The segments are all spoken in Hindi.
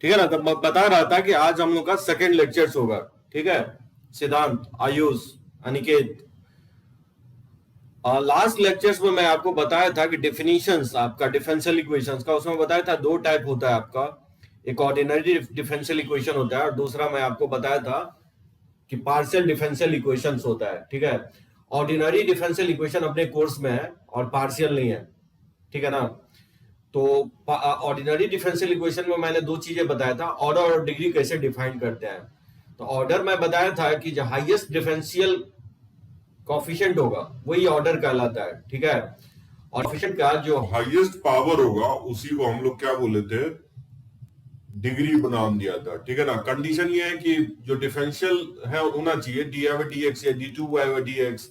ठीक है ना। तो मैं बता रहा था कि आज हम लोग का सेकंड लेक्चर्स होगा। ठीक है, सिद्धांत, आयुष, अनिकेत, लास्ट लेक्चर्स में मैं आपको बताया था कि डिफिनीशंस आपका डिफरेंशियल इक्वेशंस का, उसमें बताया था दो टाइप होता है आपका, एक ऑर्डिनरी डिफरेंशियल इक्वेशन होता है और दूसरा मैं आपको बताया था कि पार्शियल डिफरेंशियल इक्वेशंस होता है। ठीक है, ऑर्डिनरी डिफरेंशियल इक्वेशन अपने कोर्स में है और पार्शियल नहीं है। ठीक है ना। तो ऑर्डिनरी डिफरेंशियल इक्वेशन में मैंने दो चीजें बताया था, ऑर्डर और डिग्री कैसे डिफाइन करते हैं। तो ऑर्डर में बताया था कि जो हाईएस्ट डिफरेंशियल कॉफिशिएंट होगा वही ऑर्डर कहलाता है। ठीक है, और कॉफिशिएंट का जो हाईएस्ट पावर होगा उसी को हम लोग क्या बोले थे, डिग्री बना दिया था। ठीक है ना। कंडीशन ये है कि जो डिफरेंशियल है होना चाहिए डी/dx या d2/dx,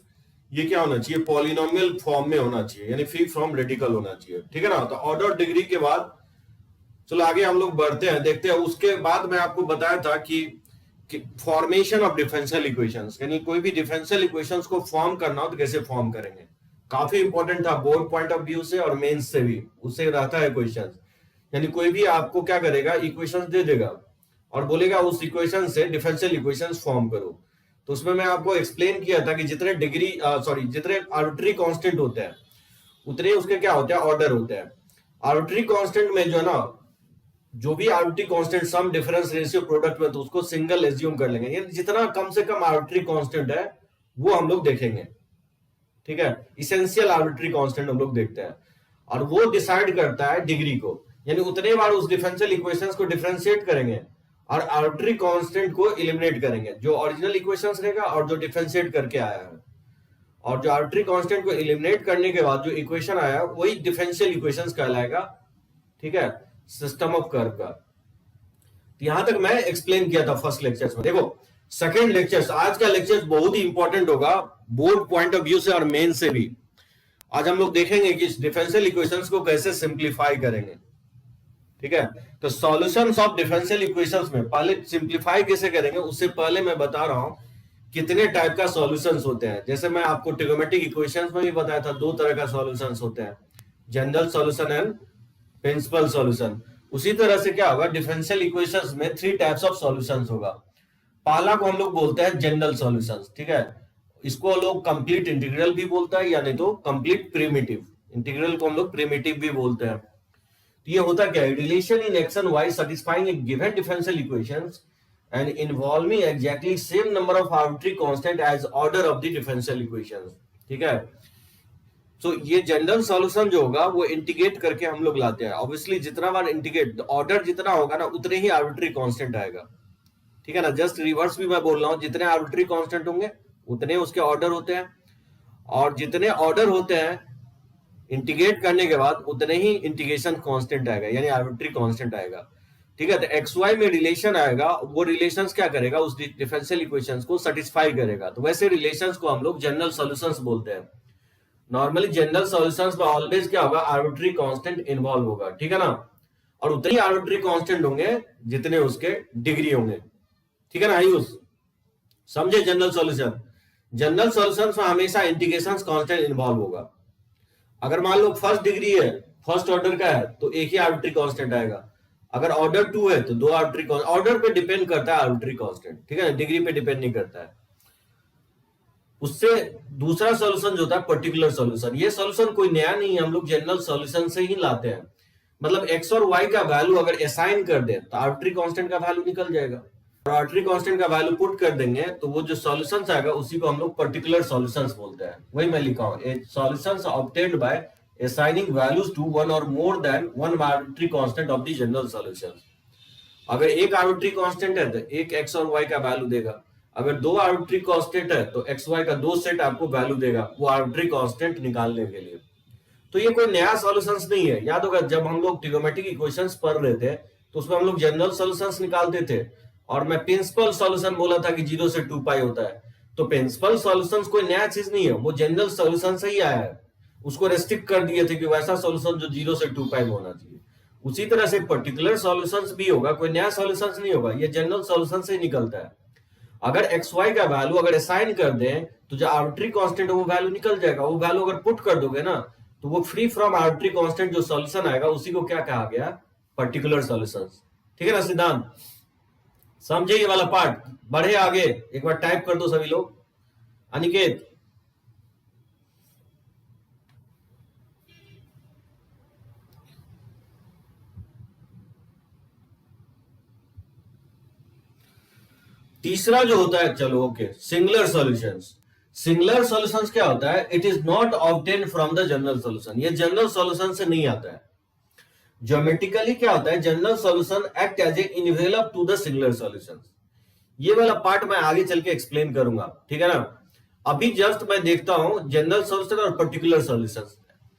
ये क्या होना चाहिए, पॉलिनोमियल फॉर्म में होना चाहिए, यानी फ्री फ्रॉम रेडिकल होना चाहिए। ठीक है ना। तो ऑर्डर डिग्री के बाद चलो आगे हम लोग बढ़ते हैं, देखते हैं। उसके बाद मैं आपको बताया था कि फॉर्मेशन ऑफ डिफरेंशियल इक्वेशंस, यानी कोई भी डिफरेंशियल इक्वेशंस को फॉर्म करना हो तो कैसे फॉर्म करेंगे। काफी इंपॉर्टेंट था बोर्ड पॉइंट ऑफ व्यू से और मेंस से भी, उससे रहता है क्वेश्चन। यानी कोई भी आपको क्या करेगा, इक्वेशंस दे देगा और बोलेगा उस इक्वेशन से डिफरेंशियल इक्वेशंस फॉर्म करो। तो उसमें मैं आपको एक्सप्लेन किया था कि जितने जितने आर्बिट्री कांस्टेंट होते हैं उतने उसके क्या होते हैं, ऑर्डर होते हैं। आर्बिट्री कांस्टेंट में जो है ना, जो भी arbitrary constant sum difference ratio product में, तो उसको सिंगल एज्यूम कर लेंगे, यानी जितना कम से कम आर्बिट्री कांस्टेंट है वो हम लोग देखेंगे। ठीक है, इसेंशियल आर्बिट्री कांस्टेंट हम लोग देखते हैं और वो डिसाइड करता है डिग्री को, यानी उतने बार उस डिफरेंशियल इक्वेशंस को डिफरेंशिएट करेंगे और आर्बिट्री कांस्टेंट को एलिमिनेट करेंगे, जो ओरिजिनल इक्वेशंस रहेगा और जो डिफरेंशिएट करके आया है। और जो आर्बिट्री कांस्टेंट को एलिमिनेट करने के बाद जो इक्वेशन आया वही डिफरेंशियल इक्वेशंस कहलाएगा। ठीक है, सिस्टम ऑफ कर्व का। तो यहां तक मैं एक्सप्लेन किया था फर्स्ट लेक्चर्स में। देखो सेकंड लेक्चर्स, आज का लेक्चर बहुत ही इंपॉर्टेंट होगा बोर्ड पॉइंट ऑफ व्यू से और मेन से भी। आज हम लोग देखेंगे कि डिफरेंशियल इक्वेशंस को कैसे सिंप्लीफाई करेंगे। ठीक है, तो सॉल्यूशंस ऑफ डिफरेंशियल इक्वेशंस में पहले सिंप्लीफाई कैसे करेंगे उससे पहले मैं बता रहा हूं कितने टाइप का सॉल्यूशंस होते हैं। जैसे मैं आपको ट्रिगोनोमेट्रिक इक्वेशंस में भी बताया था दो तरह का सॉल्यूशंस होते हैं, general solution and principal solution. उसी तरह से क्या होगा, डिफरेंशियल इक्वेशंस में थ्री टाइप्स ऑफ सॉल्यूशंस होगा। पहला को हम लोग बोलते हैं जनरल सॉल्यूशंस। ठीक है, इसको लोग कंप्लीट इंटीग्रल भी बोलता है, यानी तो कंप्लीट प्रिमिटिव। इंटीग्रल को हम लोग प्रिमिटिव भी बोलते हैं। तो ये होता क्या है, relation in x and y satisfying a given differential equations and involving exactly same number of arbitrary constant as order of the differential equations. ठीक है, तो ये जनरल सॉल्यूशन जो होगा वो इंटीग्रेट करके हम लोग लाते हैं। ऑब्वियसली जितना बार इंटीग्रेट, ऑर्डर जितना होगा ना उतने ही आर्बिट्री कांस्टेंट आएगा। ठीक है ना, जस्ट रिवर्स भी मैं बोल रहा हूं, जितने आर्बिट्री कांस्टेंट होंगे उतने उसके ऑर्डर होते हैं और जितने ऑर्डर होते हैं इंटीग्रेट करने के बाद उतने ही इंटीग्रेशन कांस्टेंट आएगा, यानी आर्बिट्री कांस्टेंट आएगा। ठीक है, तो एक्स वाई में रिलेशन आएगा, वो रिलेशंस क्या करेगा, उस डिफरेंशियल इक्वेशंस को सेटिस्फाई करेगा। तो वैसे रिलेशंस को हम लोग जनरल सॉल्यूशंस बोलते हैं। नॉर्मली जनरल सॉल्यूशंस में ऑलवेज क्या होगा, आर्बिट्री कांस्टेंट इन्वॉल्व होगा। ठीक है ना, और उतने ही आर्बिट्री कांस्टेंट होंगे जितने उसके डिग्री होंगे। ठीक है ना आयुष, समझे। जनरल सॉल्यूशन, जनरल सॉल्यूशंस में हमेशा इंटीग्रेशन कांस्टेंट इन्वॉल्व होगा। अगर मान लो फर्स्ट डिग्री है, फर्स्ट ऑर्डर का है, तो एक ही आर्बिट्री कांस्टेंट आएगा। अगर ऑर्डर 2 है तो दो आर्बिट्री कांस्टेंट। ऑर्डर पे डिपेंड करता है आर्बिट्री कांस्टेंट। ठीक है ना, डिग्री पे डिपेंड नहीं करता है। उससे दूसरा सॉल्यूशन जो होता है पर्टिकुलर सॉल्यूशन। ये सॉल्यूशन कोई नया नहीं है, हम लोग जनरल सॉल्यूशन से ही लाते हैं। मतलब एक्स और वाई का वैल्यू अगर असाइन कर दे तो आर्बिट्री कांस्टेंट का वैल्यू निकल जाएगा और आर्बिट्री कांस्टेंट का वैल्यू पुट कर देंगे तो वो जो सॉल्यूशंस आएगा उसी को हम लोग पर्टिकुलर सॉल्यूशंस बोलते हैं। वही मैं लिखा हूं, solutions obtained by assigning values to one or more than one arbitrary constant of the general solution। अगर एक आर्बिट्री कांस्टेंट है तो एक एक्स और वाई का वैल्यू देगा। अगर दो आर्बिट्री कांस्टेंट है तो एक्स वाई का दो सेट आपको वैल्यू देगा वो आर्बिट्री कांस्टेंट निकालने के लिए। तो ये कोई नया सॉल्यूशंस नहीं है। याद होगा जब हम लोग ट्रिगोनोमेट्रिक इक्वेशंस पढ़ रहे थे तो उसमें हम लोग जनरल सॉल्यूशंस निकालते थे और मैं प्रिंसिपल सॉल्यूशन बोला था कि 0 से 2 पाई होता है। तो प्रिंसिपल सॉल्यूशंस कोई नया चीज नहीं है, वो जनरल सॉल्यूशन से ही आया है। उसको रेस्ट्रिक्ट कर दिए थे कि वैसा सॉल्यूशन जो 0 से 2 पाई में होना चाहिए। उसी तरह से पर्टिकुलर सॉल्यूशंस भी होगा, कोई नया सॉल्यूशंस नहीं होगा, ये जनरल सॉल्यूशन से ही निकलता है। अगर एक्स वाई का वैल्यू अगर असाइन कर दें तो जो आर्बिट्री कांस्टेंट है वो वैल्यू निकल जाएगा। वो वैल्यू अगर पुट कर दोगे ना तो वो फ्री फ्रॉम आर्बिट्री कांस्टेंट जो सॉल्यूशन आएगा उसी को क्या कहा गया, पर्टिकुलर सॉल्यूशंस। ठीक है ना सिद्धांत? समझे ये वाला पार्ट? बढ़े आगे, एक बार टाइप कर दो सभी लोग। अनिकेत, तीसरा जो होता है, चलो okay, singular solutions. Singular solutions क्या होता है? It is not obtain from the general solution. ये जनरल सॉल्यूशन से नहीं आता है। ज्योमेट्रिकली क्या होता है? General solution act as a envelope to the singular solution. ये वाला पार्ट मैं आगे चल के एक्सप्लेन करूंगा, ठीक है ना? अभी जस्ट मैं देखता हूं जनरल सॉल्यूशन और पर्टिकुलर सॉल्यूशन,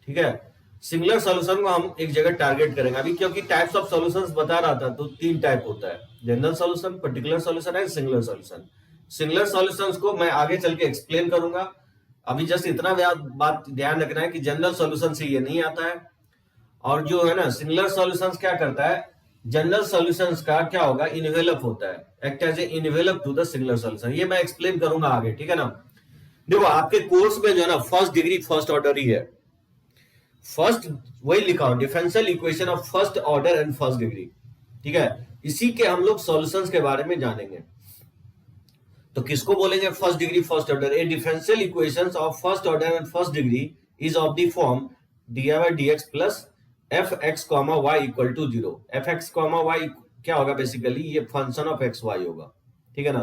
ठीक है? सिंगुलर सॉल्यूशन को हम एक जगह टारगेट करेंगे अभी, क्योंकि टाइप्स ऑफ सॉल्यूशंस बता रहा था, तो 3 टाइप होता है, general solution, particular solution and singular solution. Singular solutions को मैं आगे चल के एक्सप्लेन करूंगा। अभी जस्ट इतना बात ध्यान रखना है कि जनरल सॉल्यूशन से ये नहीं आता है। और जो है ना सिंगुलर सॉल्यूशंस क्या करता है? जनरल सॉल्यूशंस का क्या होगा? इनवेलप होता है, act as a envelope to the singular solution. ये मैं एक्सप्लेन करूंगा आगे, ठीक है ना? देखो आपके कोर्स में जो है ना फर्स्ट डिग्री फर्स्ट ऑर्डर ही है। फर्स्ट वही लिखा हो, differential equation of first order and first degree, ठीक है? इसी के हम लोग सॉल्यूशंस के बारे में जानेंगे। तो किसको बोलेंगे first degree first order? A differential equations of first order and first degree is of the form dy/dx plus f x comma y equal to 0। F x comma y क्या होगा? बेसिकली ये फंक्शन ऑफ एक्स वाई होगा, ठीक है ना?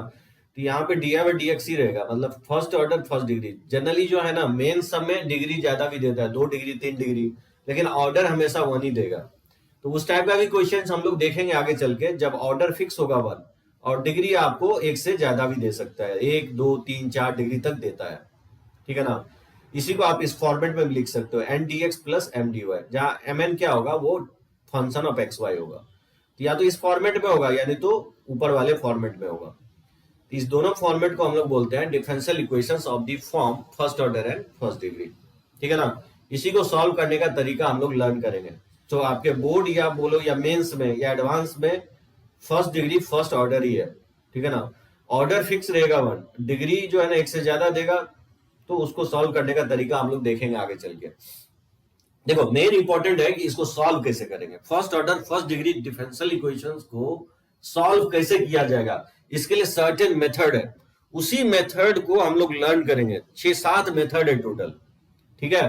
तो यहाँ पे dy/dx ही रहेगा, मतलब first order first degree. Generally जो है ना मेन सब में डिग्री ज्यादा भी देता है, 2 डिग्री 3 डिग्री, लेकिन ऑर्डर हमेशा 1 ही देगा। तो उस टाइप का भी क्वेश्चन हम लोग देखेंगे आगे चल के, जब ऑर्डर फिक्स होगा 1 और डिग्री आपको 1 से ज्यादा भी दे सकता है, 1 2 3 4 डिग्री तक देता है, ठीक है ना? इसी को आप इस फॉर्मेट में भी लिख सकते हो, n d x plus m d y, जहां एम एन क्या होगा? वो फंक्शन ऑफ एक्स वाई होगा। तो या तो इस फॉर्मेट में होगा, यानी तो ऊपर वाले फॉर्मेट में होगा। इस दोनों फॉर्मेट को हम लोग बोलते हैं differential equations of the form first order and first degree, ठीक है ना? इसी को सॉल्व करने का तरीका हम लोग लर्न करेंगे। तो आपके बोर्ड या बोलो या मेंस में या एडवांस में फर्स्ट डिग्री फर्स्ट ऑर्डर ही है, ठीक है ना? ऑर्डर फिक्स रहेगा 1, डिग्री जो है ना 1 से ज्यादा देगा, तो उसको सॉल्व करने का तरीका हम लोग देखेंगे आगे चल के। देखो मेन इंपॉर्टेंट है कि इसको सॉल्व कैसे करेंगे। First order first degree differential equations को सॉल्व कैसे किया जाएगा, इसके लिए सर्टेन मेथड है। उसी मेथड को हम लोग लर्न करेंगे। 6-7 मेथड है टोटल, ठीक है?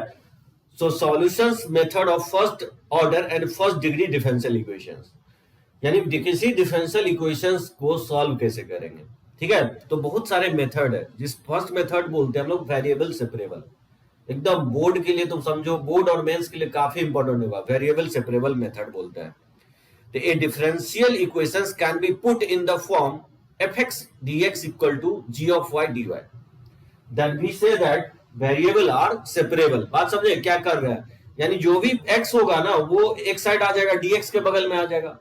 So solutions method of first order and first degree differential equations, यानी किसी डिफरेंशियल इक्वेशंस को सॉल्व कैसे करेंगे, ठीक है? तो बहुत सारे मेथड है। जिस फर्स्ट मेथड बोलते हैं हम लोग वेरिएबल सेपरेबल, एकदम बोर्ड के लिए तुम समझो, बोर्ड और मेंस के लिए काफी इंपॉर्टेंट होगा, वेरिएबल सेपरेबल मेथड बोलते हैं। तो a differential equations can be put in the form fx dx equal to g of y dy, then we say that variable are separable. बात समझे क्या कर रहे हैं? यानी जो भी x होगा ना वो एक साइड आ जाएगा, dx के बगल में आ जाएगा,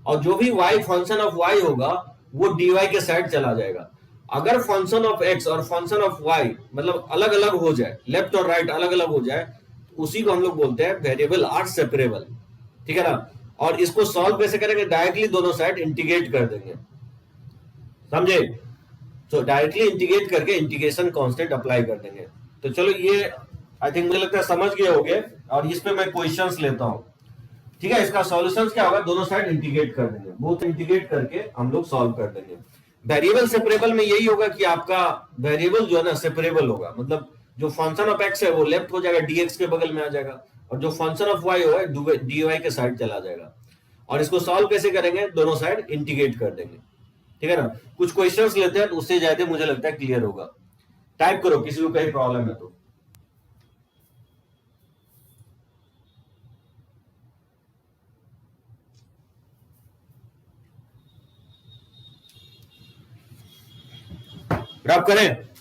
और जो भी y फंक्शन ऑफ y होगा वो dy के साइड चला जाएगा। अगर फंक्शन ऑफ x और फंक्शन ऑफ y मतलब अलग अलग हो जाए, लेफ्ट और राइट अलग अलग हो जाए, उसी को हम लोग बोलते हैं वेरिएबल आर सेपरेबल, ठीक है ना? और इसको सॉल्व कैसे करेंगे? डायरेक्टली दोनों साइड इंटीग्रेट कर देंगे, समझे? तो डायरेक्टली इंटीग्रेट करके इंटीग्रेशन कांस्टेंट अप्लाई कर देंगे। तो चलो ये आई थिंक मुझे लगता है समझ गए होगे, और इस पे मैं क्वेश्चंस लेता हूं, ठीक है? इसका सॉल्यूशंस क्या होगा? दोनों साइड इंटीग्रेट कर देंगे, बोथ इंटीग्रेट करके हम लोग सॉल्व कर देंगे। वेरिएबल सेपरेबल में यही होगा कि आपका वेरिएबल जो है ना सेपरेबल होगा, मतलब जो फंक्शन ऑफ एक्स है वो लेफ्ट हो जाएगा, डीएक्स के बगल में आ जाएगा, और जो फंक्शन ऑफ वाई होगा डीवाई के साइड चला जाएगा। और इसको सॉल्व कैसे करेंगे? दोनों साइड इंटीग्रेट कर देंगे, ठीक है ना? कुछ क्वेश्चंस लेते हैं, उससे ज्यादा मुझे लगता है क्लियर होगा। टाइप करो किसी को कहीं प्रॉब्लम है तो। ड्रॉप करें?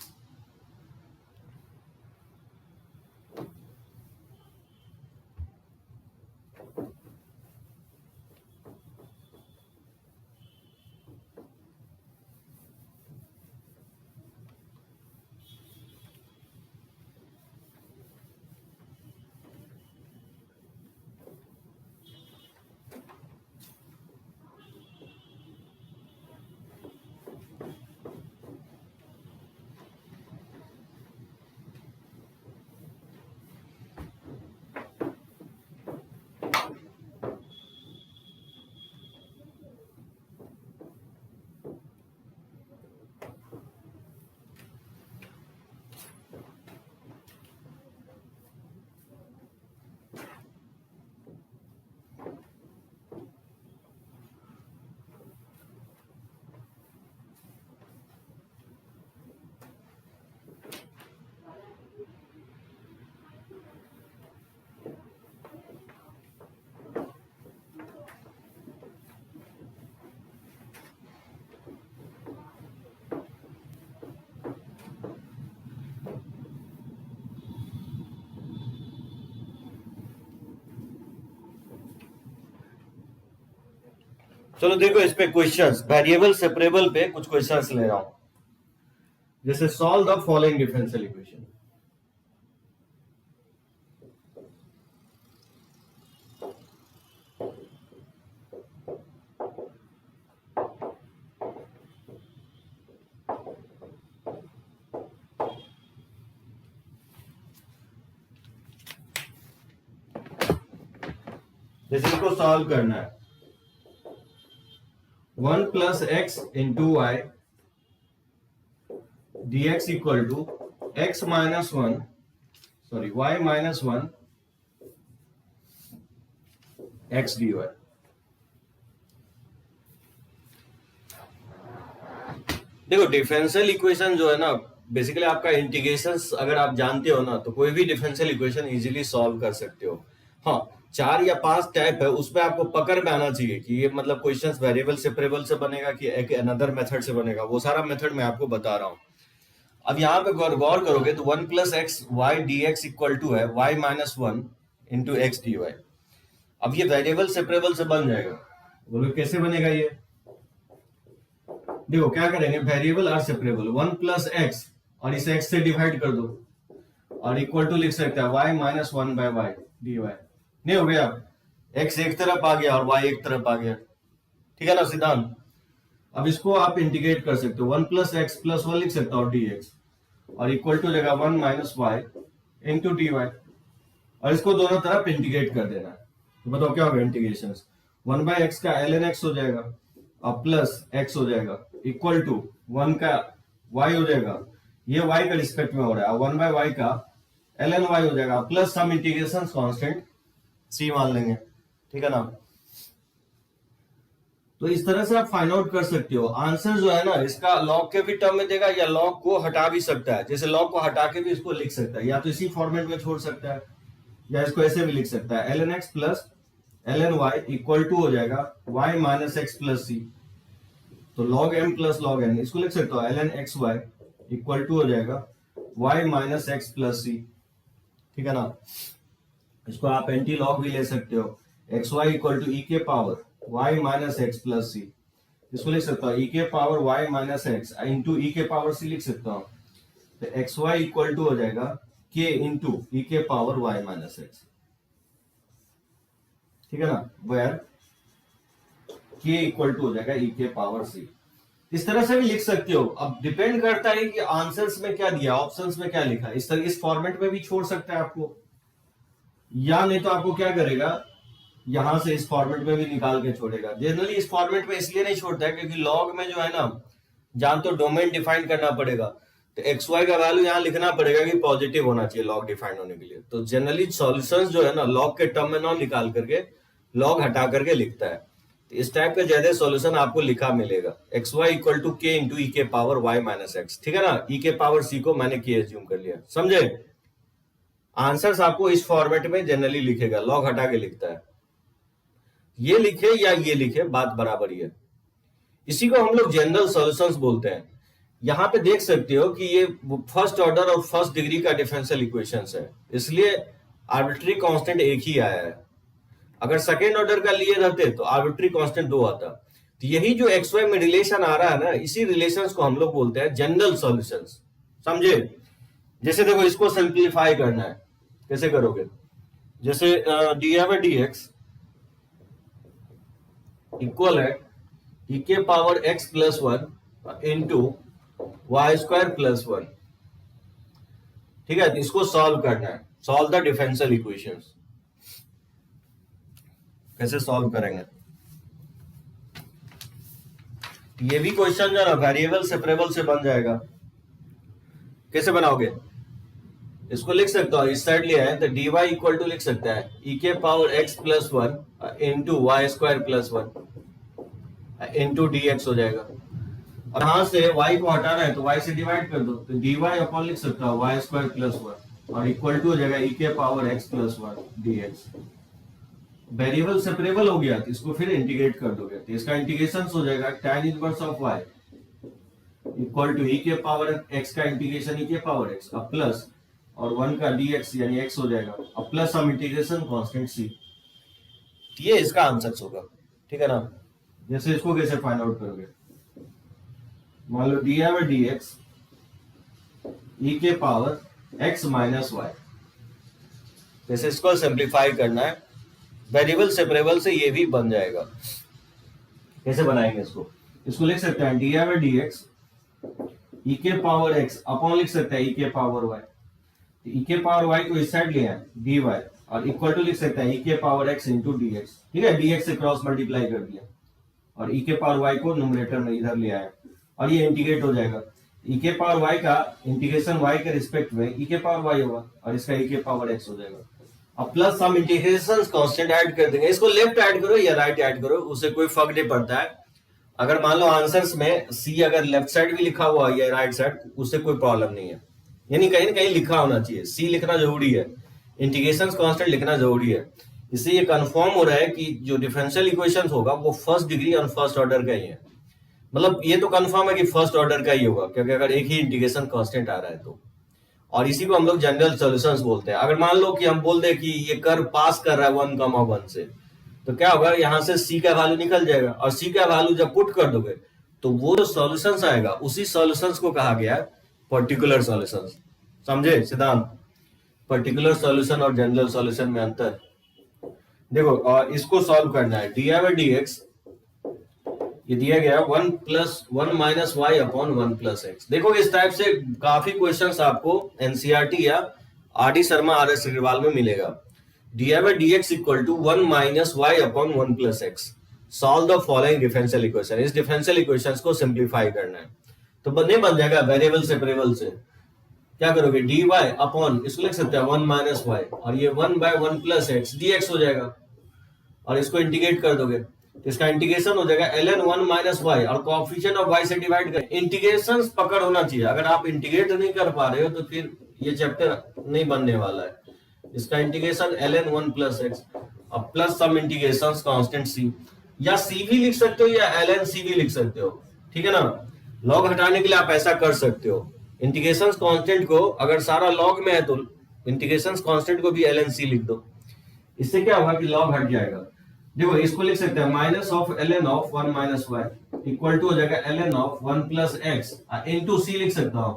चलो देखो इस पे क्वेश्चंस, वेरिएबल सेपरेबल पे कुछ क्वेश्चंस ले रहा हूं। जैसे solve the following differential equation. जैसे इसको सॉल्व करना है, 1 plus x into y dx equal to x minus one, sorry y minus one x dy। देखो डिफरेंशियल इक्वेशन जो है ना, बेसिकली आपका इंटीग्रेशंस अगर आप जानते हो ना, तो कोई भी डिफरेंशियल इक्वेशन इजीली सॉल्व कर सकते हो। हाँ, 4 या 5 टाइप है, उसमें आपको पकड़ में आना चाहिए कि ये मतलब क्वेश्चंस वेरिएबल सेपरेबल से बनेगा कि एक अनदर मेथड से बनेगा, वो सारा मेथड मैं आपको बता रहा हूँ। अब यहाँ पे गौर करोगे तो 1 plus x y d x equal to है y minus one into x d y. अब ये वेरिएबल सेपरेबल से बन जाएगा। बोलो कैसे बनेगा ये? देखो क्या करेंगे, variable are separable, 1 plus x और इसे x से डिवाइड कर दो और इक्वल टू लिख सकते हैं y minus one by y d y. नहीं हो गया? x एक तरफ आ गया और y एक तरफ आ गया, ठीक है ना सिद्धांत? अब इसको आप इंटीग्रेट कर सकते हो, 1 प्लस एक्स प्लस वन लिख सकता हो dx और इक्वल टू जगह 1 minus y into d y, और इसको दोनों तरफ इंटीग्रेट कर देना है। तो बताओ क्या होगा इंटीग्रेशन? 1 बाय एक्स का ln x हो जाएगा और प्लस x हो जाएगा इक्वल टू 1 का y हो जाएगा, ये y का रिस्पेक्ट में हो रहा है, 1 बाय वाई का ln y हो जाएगा plus some integration constant c मान लेंगे, ठीक है ना? तो इस तरह से आप फाइंड आउट कर सकते हो। आंसर जो है ना इसका लॉग के भी टर्म में देगा या लॉग को हटा भी सकता है, जैसे लॉग को हटा के भी इसको लिख सकता है, या तो इसी फॉर्मेट में छोड़ सकता है या इसको ऐसे भी लिख सकता है, ln x प्लस ln y इक्वल टू हो जाएगा y minus x plus c. तो log m plus log n इसको लिख सकते हो ln x y equal to हो जाएगा y minus x plus c, ठीक है ना? इसको आप एंटी लॉग भी ले सकते हो, x y equal to e के power y minus x plus c. इसको लिख सकता हूँ ई के power y minus x into e के पावर सी लिख सकता हूँ। तो एक्स वाई इक्वल टू हो जाएगा k इंटू ई के पावर y माइनस एक्स, ठीक है ना? वेयर k इक्वल टू हो जाएगा ई के पावर c। इस तरह से भी लिख सकते हो। अब डिपेंड करता है कि आंसर्स में क्या दिया, ऑप्शंस में क्या लिखा, इस तरह इस फॉर्मेट में भी छोड़ सकता है आपको, या नहीं तो आपको क्या करेगा, यहां से इस फॉर्मेट में भी निकाल के छोड़ेगा। जनरली इस फॉर्मेट में इसलिए नहीं छोड़ता है क्योंकि लॉग में जो है ना, जान तो डोमेन डिफाइन करना पड़ेगा, तो एक्स वाई का वैल्यू यहाँ लिखना पड़ेगा कि पॉजिटिव होना चाहिए लॉग डिफाइन होने के लिए। तो जनरली सॉल्यूशंस जो है ना लॉग के टर्म में ना निकाल करके लॉग हटा करके लिखता है। तो इस टाइप का ज्यादा सॉल्यूशन आपको लिखा मिलेगा, एक्स वाई इक्वल टू के इंटू ई के पावर वाई माइनस एक्स, ठीक है ना? ई के पावर सी को मैंने के एज्यूम कर लिया, समझे? आंसर्स आपको इस फॉर्मेट में जनरली लिखेगा, लॉग हटा के लिखता है। ये लिखे या ये लिखे बात बराबर ही है। इसी को हम लोग जनरल सॉल्यूशंस बोलते हैं। यहां पे देख सकते हो कि ये फर्स्ट ऑर्डर और फर्स्ट डिग्री का डिफरेंशियल इक्वेशंस है, इसलिए आर्बिट्री कांस्टेंट एक ही आया है। अगर सेकेंड ऑर्डर का लिए रहते तो आर्बिट्री कांस्टेंट 2 आता। तो यही जो एक्स वाई में रिलेशन आ रहा है ना, इसी रिलेशंस को हम लोग बोलते हैं जनरल सॉल्यूशंस, समझे? जैसे देखो इसको सिंप्लीफाई करना है, कैसे करोगे? जैसे डी है डी एक्स इक्वल है ई के power x plus one into y square plus one, ठीक है? तो इसको सॉल्व करना है, सॉल्व द डिफरेंशियल इक्वेशंस। कैसे सॉल्व करेंगे? ये भी क्वेश्चन जो है ना वेरिएबल सेपरेबल से बन जाएगा। कैसे बनाओगे? इसको लिख सकता हूं, इस साइड लिया है तो dy इक्वल टू लिख सकता है ई के power x plus one into y square plus one into d x हो जाएगा। और यहां से y को हटाना है तो y से डिवाइड कर दो, तो dy अपॉन लिख सकता हूं वाई स्क्वायर प्लस वन और इक्वल टू हो जाएगा ई के power x plus one D x. Variable separable हो गया तो इसको फिर इंटीग्रेट कर दोगे, तो इसका इंटीग्रेशन हो जाएगा tan inverse of y equal to e के पावर x का इंटीग्रेशन ई के पावर x अब प्लस और 1 का dx यानी x हो जाएगा अब plus some integration constant c। ये इसका आंसर होगा, ठीक है ना? जैसे इसको कैसे फाइंड आउट करोगे, मान लो डी बाई डी एक्स ई के पावर एक्स माइनस वाई, जैसे इसको सिंप्लीफाई करना है, वेरिएबल सेपरेबल से ये भी बन जाएगा। कैसे बनाएंगे इसको, इसको लिख सकते हैं डी बाई डी एक्स ई के पावर एक्स अपॉन लिख सकते हैं ई के पावर वाई, ई के पावर वाई को इस साइड लिया है डी वाई, और इक्वल टू लिख सकते हैं ई के power x into d x, ठीक है, डी एक्स से क्रॉस मल्टीप्लाई कर दिया और ई के पावर वाई को न्यूमरेटर में इधर ले आया और ये इंटीग्रेट हो जाएगा। ई के पावर वाई का इंटीग्रेशन वाई के रिस्पेक्ट में ई के पावर वाई होगा और इसका ई के पावर एक्स हो जाएगा। अब प्लस हम इंटीग्रेशन कांस्टेंट ऐड कर देंगे, इसको लेफ्ट ऐड करो या राइट ऐड करो उससे कोई फर्क नहीं पड़ता है। अगर मान लो आंसर्स में सी अगर लेफ्ट साइड भी लिखा हुआ या राइट साइड, उससे कोई प्रॉब्लम नहीं है, यानी कहीं ना कहीं लिखा होना चाहिए, सी लिखना जरूरी है, इंटीग्रेशन कांस्टेंट लिखना जरूरी है। इससे ये कंफर्म हो रहा है कि जो डिफरेंशियल इक्वेशन होगा वो फर्स्ट डिग्री और फर्स्ट ऑर्डर का ही है, मतलब ये तो कंफर्म है कि फर्स्ट ऑर्डर का ही होगा क्योंकि अगर एक ही इंटीग्रेशन कांस्टेंट आ रहा है तो। और इसी को हम लोग जनरल सॉल्यूशंस बोलते हैं। अगर मान लो कि हम बोल दे कि ये कर्व पास कर रहा है 1,1 से, तो क्या होगा, यहाँ से सी का वैल्यू निकल जाएगा और सी का वैल्यू जब पुट कर दोगे तो वो जो सॉल्यूशंस आएगा उसी सॉल्यूशंस को कहा गया है पर्टिकुलर सॉल्यूशंस। समझे सिद्धांत, पर्टिकुलर सॉल्यूशन और जनरल सॉल्यूशन में अंतर। देखो और इसको सॉल्व करना है, डी बाई डी एक्स ये दिया गया 1 plus 1 minus y upon 1 plus x. देखो इस टाइप से काफी क्वेश्चंस आपको एनसीईआरटी या R D Sharma R S Agarwal में मिलेगा। D by d x equal to 1 minus y upon 1 plus x, solve the following differential equation. इस डिफरेंशियल इक्वेशंस को सिंप्लीफाई करना है तो नहीं बन जाएगा वेरिएबल सेपरेबल से। क्या करोगे, डी वाई अपॉन इसको लिख सकते हैं 1 माइनस वाई और ये 1 by 1 plus x d x हो जाएगा और इसको इंटीग्रेट कर दोगे तो इसका इंटीग्रेशन हो जाएगा ln 1 माइनस वाई और कोएफिशिएंट ऑफ y से डिवाइड कर। इंटीग्रेशन पकड़ होना चाहिए, अगर आप इंटीग्रेट नहीं कर पा रहे हो तो फिर ये चैप्टर नहीं बनने वाला है। इसका इंटीग्रेशन ln 1 प्लस एक्स और plus some integration constant c, या c भी लिख सकते हो या ln c भी लिख सकते हो, ठीक है ना। लॉग हटाने के लिए आप ऐसा कर सकते हो, इंटीग्रेशन कांस्टेंट को अगर सारा लॉग में है तो इंटीग्रेशन कांस्टेंट को भी ln c लिख दो, इससे क्या होगा कि लॉग हट जाएगा। देखो इसको लिख सकते हैं minus of ln of 1 minus y equal to हो जाएगा ln of 1 plus x into c लिख सकता हूं,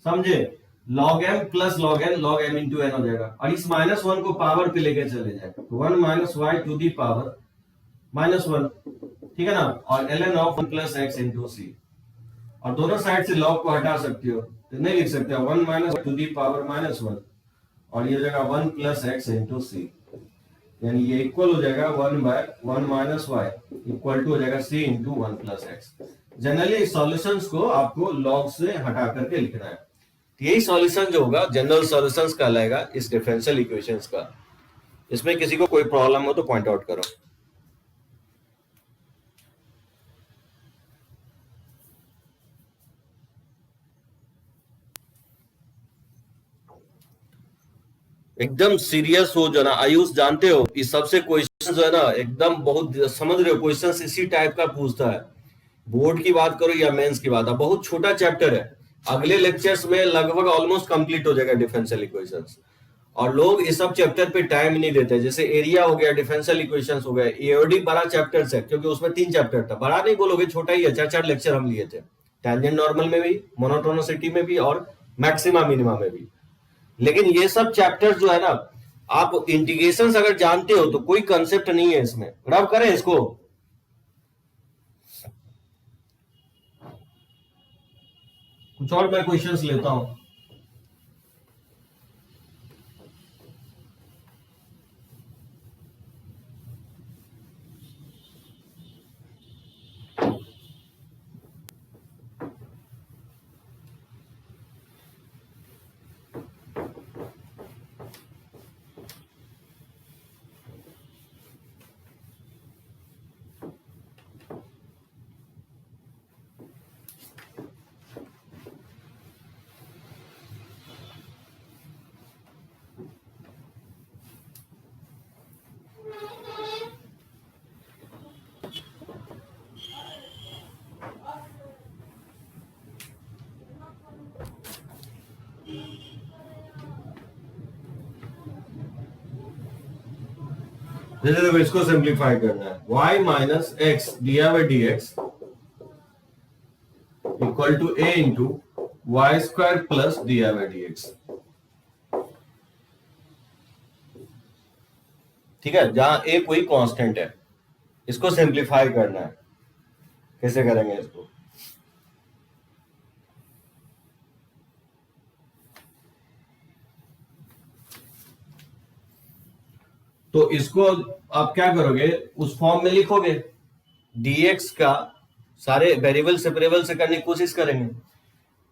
समझे, log m plus log n into n हो जाएगा और इस माइनस 1 को पावर पे लेके चले जाए 1 minus y to the power minus 1, ठीक है ना, और ln of 1 plus x into c, और दोनों साइड से log को हटा सकते हो तो नहीं लिख सकते 1 minus to the power minus 1 और ये हो जाएगा 1 प्लस एक्स इंटू सी, यानी ये इक्वल हो जाएगा 1 by 1 minus y equal to हो जाएगा c into 1 plus x. Generally solutions को आपको लॉग से हटा करके लिखना है, यही सॉल्यूशन जो होगा जनरल सॉल्यूशंस कहलाएगा इस डिफरेंशियल इक्वेशंस का। इसमें किसी को कोई प्रॉब्लम हो तो पॉइंट आउट करो। एकदम सीरियस हो जो ना आयुष, जानते हो इस सबसे क्वेश्चन जो है ना एकदम बहुत समझ रहे हो, क्वेश्चन इसी टाइप का पूछता है, बोर्ड की बात करो या मेंस की बात है, बहुत छोटा चैप्टर है, अगले लेक्चर्स में लगभग ऑलमोस्ट कंप्लीट हो जाएगा डिफरेंशियल इक्वेशंस, और लोग इस सब चैप्टर पे टाइम नहीं देते। जैसे एरिया हो गया, डिफरेंशियल इक्वेशंस हो गए, एओडी बड़ा चैप्टर है क्योंकि उसमें 3 चैप्टर था, बड़ा नहीं बोलोगे छोटा ही है, 4 लेक्चर हम लिए थे, टेंजेंट नॉर्मल में भी, मोनोटोनिसिटी में भी और मैक्सिमा मिनिमा में भी। लेकिन ये सब चैप्टर्स जो है ना, आप इंटीग्रेशन अगर जानते हो तो कोई कंसेप्ट नहीं है इसमें, रब करें इसको। कुछ और मैं क्वेश्चंस लेता हूं। जैसे देखो इसको सिंप्लीफाई करना है, y minus x d by d x equal to a into y square plus d by d x. ठीक है, जहां a कोई कांस्टेंट है, इसको सिंप्लीफाई करना है। कैसे करेंगे इसको? तो इसको आप क्या करोगे, उस फॉर्म में लिखोगे, dx का सारे वेरिएबल सेपरेबल से करने की कोशिश करेंगे।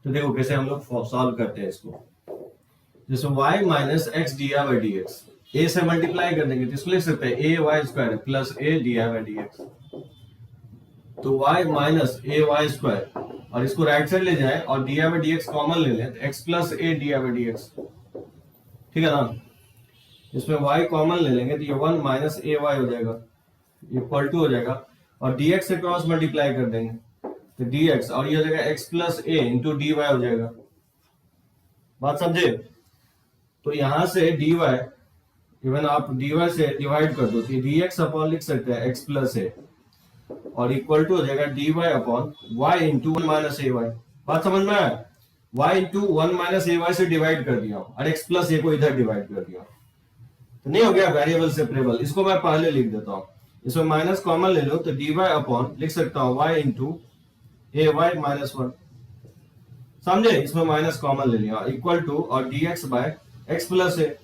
तो देखो कैसे हम लोग सॉल्व करते हैं इसको। जैसे y minus x d by d x, a से मल्टीप्लाई कर देंगे तो इसको लिख सकते हैं a y square plus a d by d x. तो y minus a y square, और इसको राइट साइड ले जाए और d by d x common ले लें तो x plus a d by d x. ठीक है ना, इसमें y कॉमन ले लेंगे तो ये 1 माइनस ए वाई हो जाएगा, इक्वल टू हो जाएगा, और dx से क्रॉस मल्टीप्लाई कर देंगे तो dx, और ये हो जाएगा x प्लस ए इंटू डी वाई हो जाएगा। बात समझे? तो यहां से dy, इवन आप dy से डिवाइड कर दो तो dx अपॉन लिख सकते हैं x प्लस ए, और इक्वल टू हो जाएगा dy upon y into 1 minus a y. बात समझ में आया? y into 1 minus a y से डिवाइड कर दिया और x प्लस ए को इधर डिवाइड कर दिया, तो नहीं हो गया वेरिएबल सेपरेबल। इसको मैं पहले लिख देता हूं, इसमें माइनस कॉमन ले लो तो dy अपॉन लिख सकता हूं y into a y minus 1। समझे? इसमें माइनस कॉमन ले लिया, इक्वल टू और dx बाय x प्लस ए।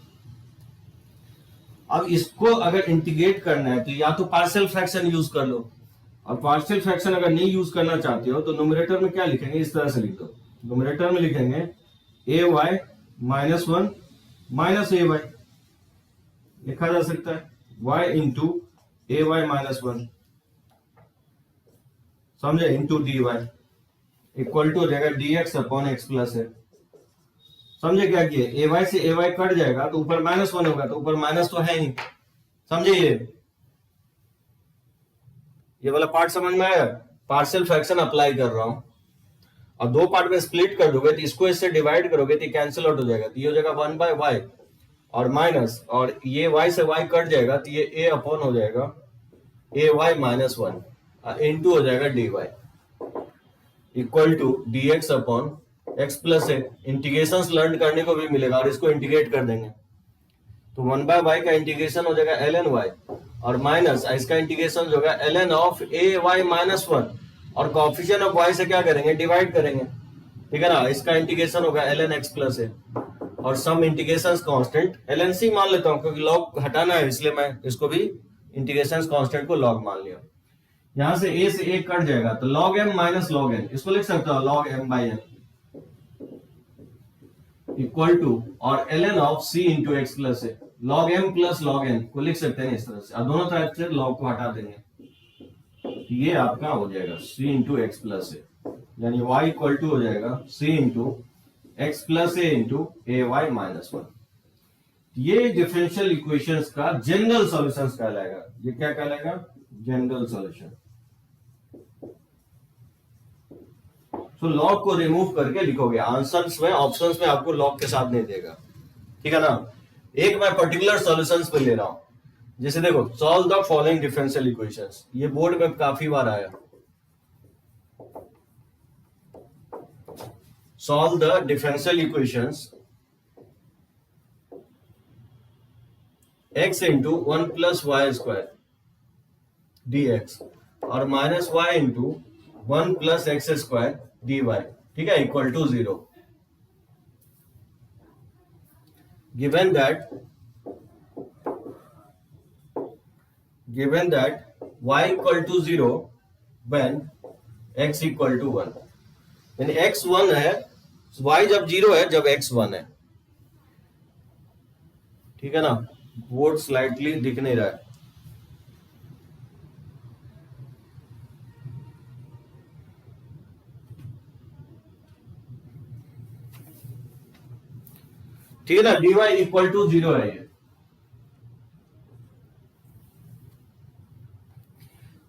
अब इसको अगर इंटीग्रेट करना है तो या तो पार्शियल फ्रैक्शन यूज कर लो, और पार्शियल फ्रैक्शन अगर नहीं यूज करना चाहते हो तो न्यूमरेटर में क्या लिखेंगे, इस तरह से लिख दो। न्यूमरेटर में लिखेंगे a y minus 1 minus a y, लिखा जा सकता है y into a y minus 1, समझे, into d y, equal to हो जाएगा dx अपॉन एक्स प्लस है। समझे क्या किए? ए वाई से ए वाई कट जाएगा तो ऊपर माइनस 1 होगा, तो ऊपर माइनस तो है नहीं। समझे? ये वाला पार्ट समझ में आया? पार्शियल फ्रैक्शन अप्लाई कर रहा हूं, और दो पार्ट में स्प्लिट कर दोगे तो इसको इससे डिवाइड करोगे तो कैंसिल आउट हो जाएगा, तो ये हो जाएगा 1 बाय वाई और माइनस, और ये y से y कट जाएगा तो ये a अपॉन हो जाएगा ए वाई माइनस 1 इंटू हो जाएगा dy equal to dx upon x plus a. Integration learn करने को भी मिलेगा, और इसको इंटीग्रेट कर देंगे तो 1 बाय वाई का इंटीग्रेशन हो जाएगा ln y, और माइनस इसका इंटीग्रेशन होगा ln of a y minus 1, और कोएफिशिएंट ऑफ y से क्या करेंगे, डिवाइड करेंगे। ठीक है ना, इसका इंटीग्रेशन होगा ln x प्लस ए, और some integration constant ln c मान लेता हूं क्योंकि लॉग हटाना है, इसलिए मैं इसको भी इंटीग्रेशन कांस्टेंट को लॉग मान लिया। यहां से a से a कट जाएगा तो log m minus log n, इसको लिख सकता हूं log m by n equal to और ln of c into x plus a, log m plus log n को लिख सकते हैं इस तरह से, और दोनों तरफ से log को हटा देंगे, ये आपका हो जाएगा c इंटू एक्स प्लस ए, यानी y इक्वल टू हो जाएगा c into x plus A into a y minus 1। ये डिफरेंशियल इक्वेशंस का जनरल सॉल्यूशंस कहलाएगा। ये क्या कहलाएगा? General solution. तो लॉग को रिमूव करके लिखोगे, आंसर्स में ऑप्शंस में आपको लॉग के साथ नहीं देगा। ठीक है ना, एक मैं पर्टिकुलर सॉल्यूशंस पे ले रहा हूं, जैसे देखो solve the following differential equations, ये बोर्ड में काफी बार आया। Solve the differential equations x into 1 plus y square dx और minus y into 1 plus x square dy, ठीक है, equal to 0। given that y equal to 0 when x equal to 1, यानी x 1 है, y जब 0 है जब x 1 है। ठीक है ना, बोर्ड स्लाइटली दिख नहीं रहा है। ठीक है ना, dy इक्वल टू 0 है ये,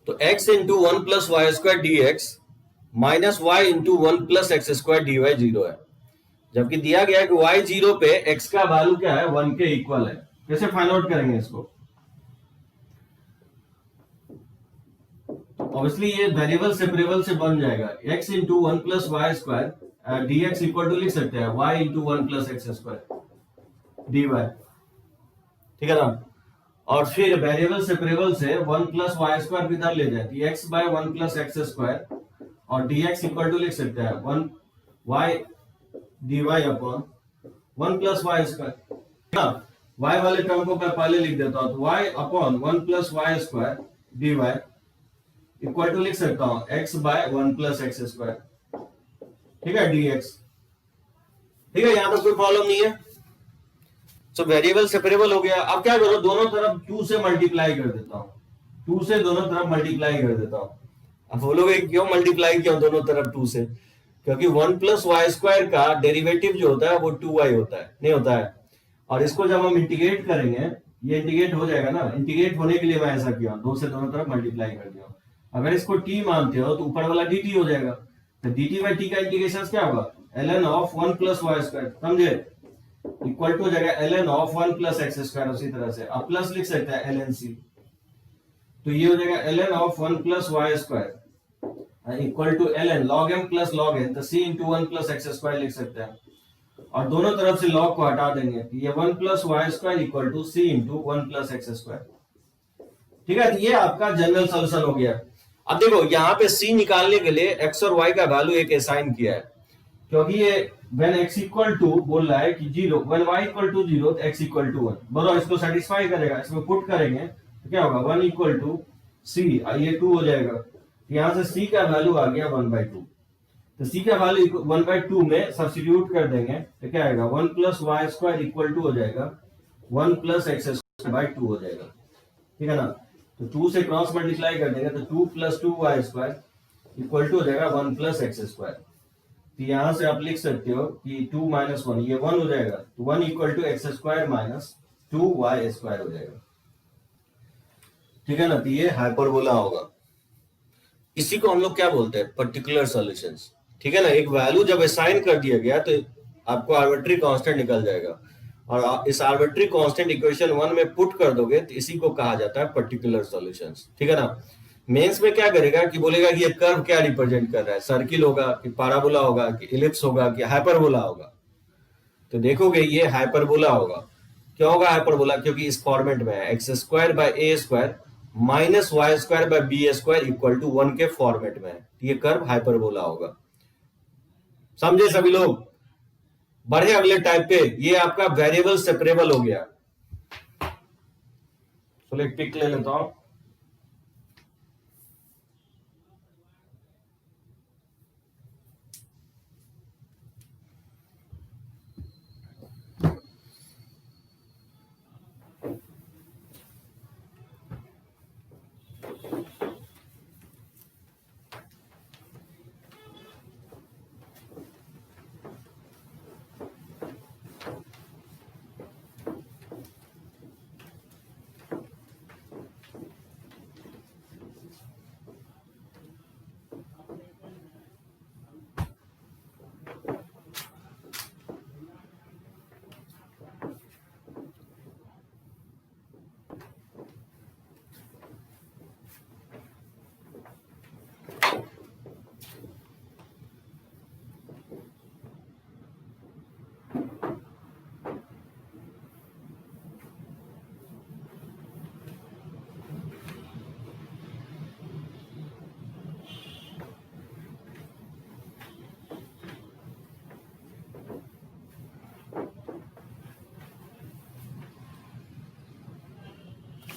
तो x into 1 plus Y square d x minus y into 1 plus x square d y 0 है, जबकि दिया गया है कि y 0 पे x का वैल्यू क्या है, 1 के इक्वल है। कैसे फाइंड आउट करेंगे इसको? ऑब्वियसली ये वेरिएबल सेपरेबल से बन जाएगा, x into one plus Y square d x equal to लिख सकते हैं y into one plus x square d y, ठीक है ना। और फिर वेरिएबल सेपरेबल से वन प्लस वाई स्क्वायर इधर ले जाए तो x by one plus x square और डी एक्स इक्वल टू लिख सकते हैं one y d y upon one plus Y square. y वाले टर्म को मैं पहले लिख देता हूं तो y upon one plus Y square d y equal to लिख सकता हूं x by one plus x square, ठीक है, dx, ठीक है, यहां तक कोई प्रॉब्लम नहीं है। सो वेरिएबल सेपरेबल हो गया। अब क्या करो, दोनों तरफ 2 से मल्टीप्लाई कर देता हूं, 2 से दोनों तरफ मल्टीप्लाई कर देता हूं। अब बोलोगे क्यों मल्टीप्लाई किया दोनों तरफ 2 से, क्योंकि वन प्लस वाई स्क्वायर का डेरिवेटिव जो होता है वो 2y होता है, नहीं होता है। और इसको जब हम इंटीग्रेट करेंगे, ये इंटीग्रेट हो जाएगा ना, इंटीग्रेट होने के लिए मैं ऐसा किया 2 से दोनों तरफ मल्टीप्लाई कर दिया। अगर इसको t मानते हो तो ऊपर वाला dt हो जाएगा, तो dt बाई t का इंटीग्रेशन क्या होगा, ln of one plus Y square, समझे, इक्वल टू हो जाएगा ln of one plus x square. उसी तरह से अब प्लस लिख सकते हैं ln c, तो ये हो जाएगा ln of one plus Y square equal to ln log m plus log n, तो c into one plus x square लिख सकते हैं। और दोनों तरफ से log को हटा देंगे तो ये one plus Y square equal to c into one plus x square, ठीक है। तो ये आपका जनरल सोल्यूशन हो गया। अब देखो यहाँ पे c निकालने के लिए x और y का वैल्यू एक असाइन किया है, क्योंकि ये when x इक्वल टू बोल रहा है कि 0, when y इक्वल टू 0 तो x इक्वल टू 1, बोलो इसको सेटिस्फाई करेगा। इसमें पुट करेंगे तो क्या होगा, 1 इक्वल टू c, ये 2 हो जाएगा, यहां से c का वैल्यू आ गया 1/2, तो c का वैल्यू 1/2 में सब्स्टिट्यूट कर देंगे तो क्या आएगा, 1 plus Y square equal to हो जाएगा 1 प्लस एक्स स्क्वायर बाई 2 हो जाएगा, ठीक है ना। तो 2 से क्रॉस मल्टीप्लाई कर देंगे तो 2 plus 2y square equal to हो जाएगा 1 प्लस एक्स स्क्वायर। तो यहां से आप लिख सकते हो कि 2 माइनस 1 ये 1 हो जाएगा, तो 1 equal to x square minus 2y square हो जाएगा, ठीक है ना। तो ये हाइपरबोला होगा। इसी को हम लोग क्या बोलते हैं, पर्टिकुलर सॉल्यूशंस, ठीक है ना। एक वैल्यू जब असाइन कर दिया गया तो आपको आर्बिट्री कांस्टेंट निकल जाएगा, और इस आर्बिट्री कांस्टेंट इक्वेशन 1 में पुट कर दोगे तो इसी को कहा जाता है पर्टिकुलर सॉल्यूशंस, ठीक है ना। मेंस में क्या करेगा कि बोलेगा कि ये कर्व क्या रिप्रेजेंट कर रहा है, सर्किल होगा कि पैराबोला होगा कि इलिप्स होगा कि हाइपरबोला होगा। तो देखोगे ये हाइपरबोला होगा। क्यों होगा हाइपरबोला, क्योंकि इस फॉर्मेट में है x square by a square minus y square by b square equal to 1 के फॉर्मेट में है, ये कर्व हाइपरबोला होगा। समझे सभी लोग। बढ़े अगले टाइप पे, ये आपका वेरिएबल सेपरेबल हो गया। चलो एक पिक ले लेता हूं।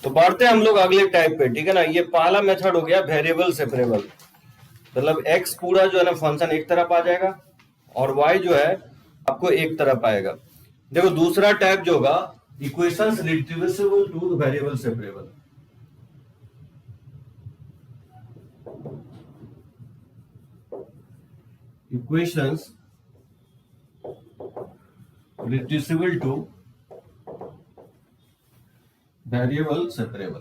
तो बढ़ते हैं हम लोग अगले टाइप पे, ठीक है ना। ये पहला मेथड हो गया वेरिएबल सेपरेबल, मतलब x पूरा जो है ना फंक्शन एक तरफ आ जाएगा और y जो है आपको एक तरफ आएगा। देखो दूसरा टाइप जो होगा, equations reducible to variable separable. Equations reducible to variable separable.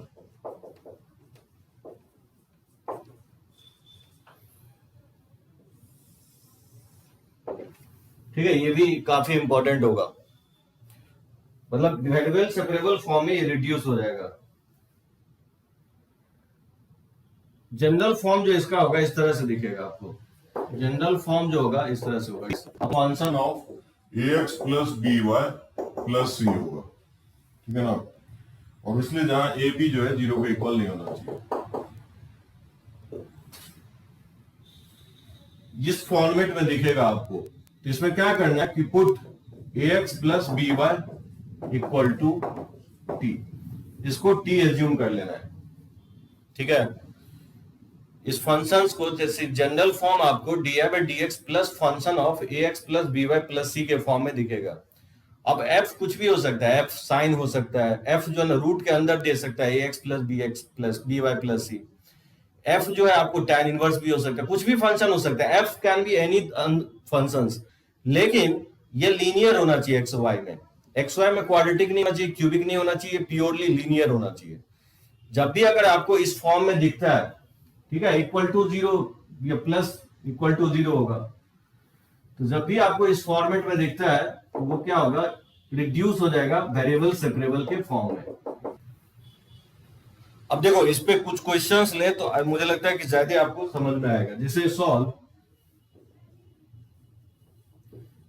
ठीक है, ये भी काफी इंपॉर्टेंट होगा, मतलब वेरिएबल सेपरेबल फॉर्म में ये रिड्यूस हो जाएगा। जनरल फॉर्म जो इसका होगा इस तरह से दिखेगा आपको। जनरल फॉर्म जो होगा इस तरह से होगा, function of ax plus b y plus c होगा, ठीक है ना। और इसलिए जहां ए बी जो है 0 के इक्वल नहीं होना चाहिए। इस फॉर्मेट में दिखेगा आपको। तो इसमें क्या करना है कि put ax plus b y equal to t, इसको टी एज्यूम कर लेना है, ठीक है। इस फंक्शंस को जैसे जनरल फॉर्म आपको d y by d x plus function of a x plus b y plus c के फॉर्म में दिखेगा। अब f कुछ भी हो सकता है, f साइन हो सकता है, f जो है ना रूट के अंदर दे सकता है a x plus b x plus b y plus c. f जो है आपको tan इनवर्स भी हो सकता है, कुछ भी फंक्शन हो सकता है, f can be any functions, लेकिन ये लीनियर होना चाहिए एक्स वाई में। एक्स वाई में क्वाड्रेटिक नहीं होना चाहिए, क्यूबिक नहीं होना चाहिए, प्योरली लीनियर होना चाहिए। जब भी अगर आपको इस फॉर्म में दिखता है, ठीक है, इक्वल टू 0 या प्लस इक्वल टू 0 होगा, तो जब भी आपको इस फॉर्मेट में दिखता है तो वो क्या होगा, रिड्यूस हो जाएगा वेरिएबल सेपरेबल के फॉर्म में। अब देखो इस पे कुछ क्वेश्चंस ले तो मुझे लगता है कि ज्यादा आपको समझ में आएगा। जैसे solve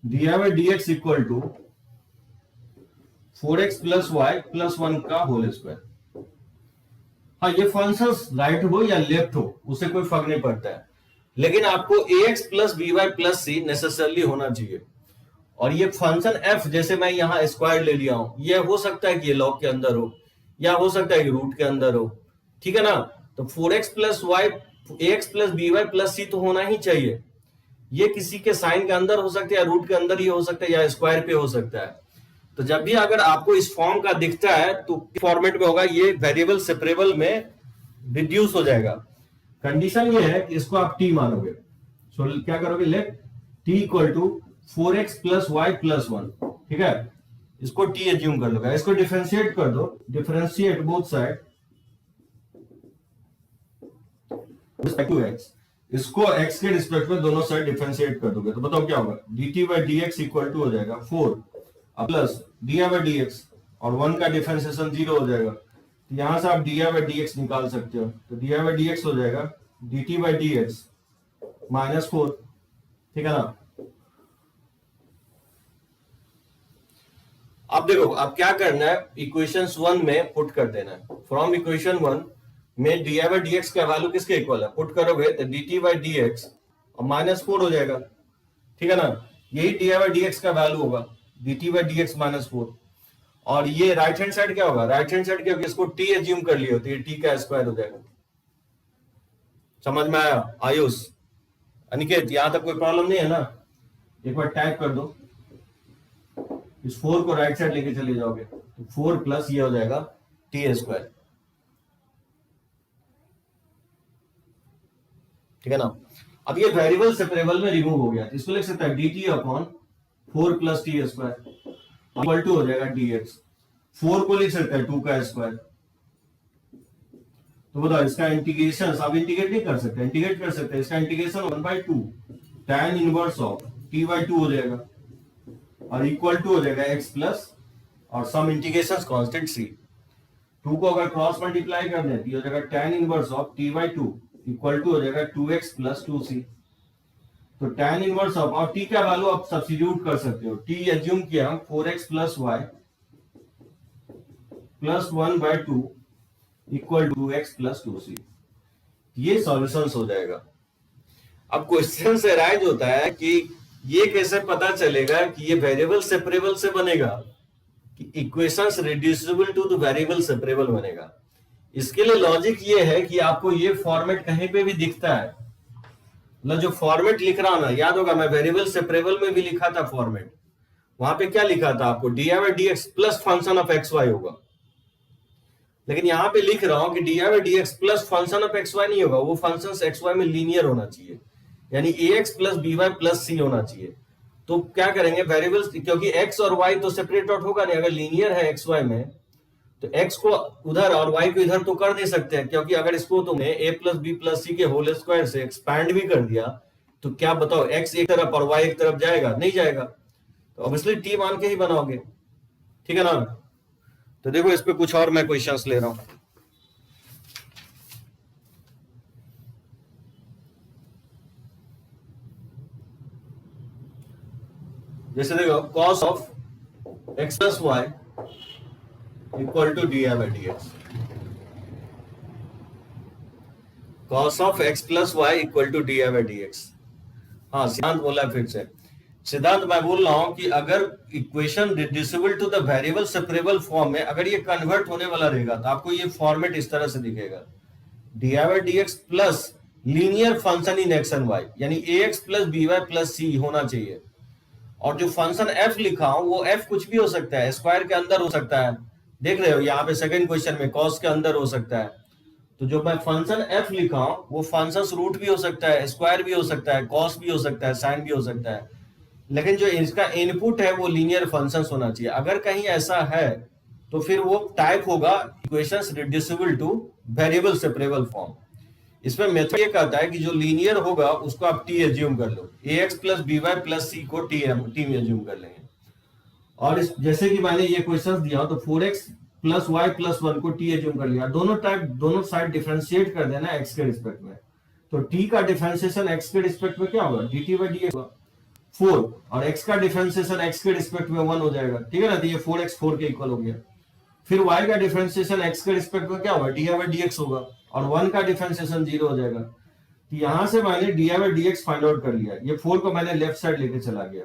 d y by d x equal to 4x plus y plus 1 का होल स्क्वायर। हाँ, ये फंक्शंस राइट हो या लेफ्ट हो उससे कोई फर्क नहीं पड़ता है, लेकिन आपको ax plus b y plus c necessarily होना चाहिए। और ये फंक्शन f जैसे मैं यहाँ स्क्वायर ले लिया हूं, ये हो सकता है कि ये लॉग के अंदर हो या हो सकता है कि रूट के अंदर हो, ठीक है ना। तो 4x plus y ax plus b y plus c तो होना ही चाहिए। ये किसी के साइन के अंदर हो सकता है या रूट के अंदर ही हो सकता है या स्क्वायर पे हो सकता है। तो जब भी अगर आपको इस फॉर्म का दिखता है तो फॉर्मेट में होगा, ये वेरिएबल सेपरेबल में रिड्यूस हो जाएगा। कंडीशन ये है कि इसको आप टी मानोगे, सो क्या करोगे, let t equal to 4x plus y plus 1, ठीक है, इसको टी एज्यूम कर लो। इसको डिफरेंशिएट कर दो, differentiate both side respect to x, इसको x के रिस्पेक्ट में दोनों साइड डिफरेंशिएट कर दोगे तो बताओ क्या होगा, dt by d x equal to हो जाएगा 4 plus d y by d x, और 1 का डिफरेंशिएशन 0 हो जाएगा। तो यहां से आप D y by d x निकाल सकते हो, तो d y by d x हो जाएगा dt by d x minus 4, ठीक है ना। अब देखो अब क्या करना है, इक्वेशन 1 में पुट कर देना है। फ्रॉम इक्वेशन 1 में D y by d x का वैल्यू किसके इक्वल है, पुट करोगे तो D t by d x और माइनस 4 हो जाएगा, ठीक है ना। यही D y by d x का वैल्यू होगा, D t by d x minus 4। और ये राइट हैंड साइड क्या होगा, राइट हैंड साइड क्या होगा, इसको टी एज्यूम कर लियो तो ये टी का स्क्वायर हो जाएगा। समझ में आया आयुष, अनिकेत, यहां तक कोई प्रॉब्लम नहीं है ना। एक बार टाइप कर दो, इस 4 को राइट साइड लेके चले जाओगे तो 4 प्लस ये हो जाएगा टी स्क्वायर, ठीक है ना। अब ये वेरिएबल सेपरेबल में रिमूव हो गया, तो इसको लिख सकता है d t upon 4 plus t square equal to हो जाएगा डी एक्स। 4 को लिख सकते हैं 2 का स्क्वायर। तो बताओ इसका इंटीग्रेशन आप इंटीग्रेट नहीं कर सकते, इंटीग्रेट कर सकते हैं, इसका integration 1/2 tan inverse of t/2 हो जाएगा और इक्वल टू हो जाएगा x प्लस और सम इंटीग्रेशन कांस्टेंट c। 2 को अगर क्रॉस मल्टीप्लाई कर दें तो हो जाएगा tan inverse of t/2 equal to हो जाएगा 2x प्लस 2c। तो tan इनवर्स ऑफ और t का वैल्यू आप सब्स्टिट्यूट कर सकते हो। t एज्यूम किया हम 4x plus y plus 1/2 equal to x plus 2c, ये सॉल्यूशंस हो जाएगा। अब क्वेश्चन से राइज होता है कि ये कैसे पता चलेगा कि ये वेरिएबल सेपरेबल से बनेगा कि equations reducible to the variable separable बनेगा। इसके लिए लॉजिक ये है कि आपको ये फॉर्मेट कहीं पे भी दिखता है, मतलब जो फॉर्मेट लिख रहा हूं ना, याद होगा मैं वेरिएबल सेपरेबल में भी लिखा था फॉर्मेट, वहां पे क्या लिखा था आपको, d y by d x plus function of x y होगा। लेकिन यहां पे लिख रहा हूं कि d y by d x plus function of x y नहीं होगा, वो फंक्शन एक्स वाई में लीनियर होना चाहिए, यानी a x plus b y plus c होना चाहिए। तो क्या करेंगे वेरिएबल्स, क्योंकि एक्स और वाई तो सेपरेट आउट होगा नहीं, अगर लीनियर है एक्स वाई में तो एक्स को उधर और वाई को इधर तो कर नहीं सकते हैं, क्योंकि अगर इसको तुमने ए प्लस बी प्लस सी के होल स्क्वायर से एक्सपैंड भी कर दिया तो क्या बताओ एक्स एक तरफ और वाई एक तरफ जाएगा, नहीं जाएगा। तो ऑब्वियसली टी मान के ही बनाओगे, ठीक है ना। तो देखो इस पे कुछ और मैं क्वेश्चंस ले रहा हूं। जैसे देखो cos of x plus y equal to d by d x, cos of x plus y equal to d by d x. हाँ सिद्धांत बोला फिर से। सिद्धांत मैं बोल रहा हूं कि अगर equation reducible to the variable separable form में अगर ये कन्वर्ट होने वाला रहेगा तो आपको ये फॉर्मेट इस तरह से दिखेगा, d by d x plus linear function in x and y, यानी a x plus b y plus c होना चाहिए। और जो फंक्शन एफ लिखा हूं वो एफ कुछ भी हो सकता है, स्क्वायर के अंदर हो सकता है, देख रहे हो यहाँ पे सेकंड क्वेश्चन में कॉस के अंदर हो सकता है। तो जो मैं फंक्शन एफ लिखा हूं वो फंक्शन रूट भी हो सकता है, स्क्वायर भी हो सकता है, कॉस भी हो सकता है, साइन भी हो सकता है, लेकिन जो इसका इनपुट है वो लीनियर फंक्शन होना चाहिए। अगर कहीं ऐसा है तो फिर वो टाइप होगा equations reducible to variable separable form. इसमें मेथड ये कहता है कि जो लीनियर होगा उसको आप टी एज्यूम कर लो, a x plus b y plus c को टी में एज्यूम कर लेंगे। और जैसे कि मैंने ये क्वेश्चन दिया तो 4x प्लस वाई प्लस 1 को टी एज्यूम कर लिया, दोनों साइड डिफरेंशिएट कर देना x के रिस्पेक्ट में। तो t का डिफरेंशिएशन x के रिस्पेक्ट में क्या होगा, dt बाई डी होगा 4, और x का डिफरेंशिएशन x के रिस्पेक्ट में 1 हो जाएगा, ठीक है ना। तो ये 4x 4 के इक्वल हो गया। फिर y का डिफरेंशिएशन x के रिस्पेक्ट में क्या होगा, डी बाई डी एक्स होगा, और 1 का डिफरेंशिएशन 0 हो जाएगा। तो यहां से मैंने D by d x find out कर लिया, ये 4 को मैंने लेफ्ट साइड लेके चला गया,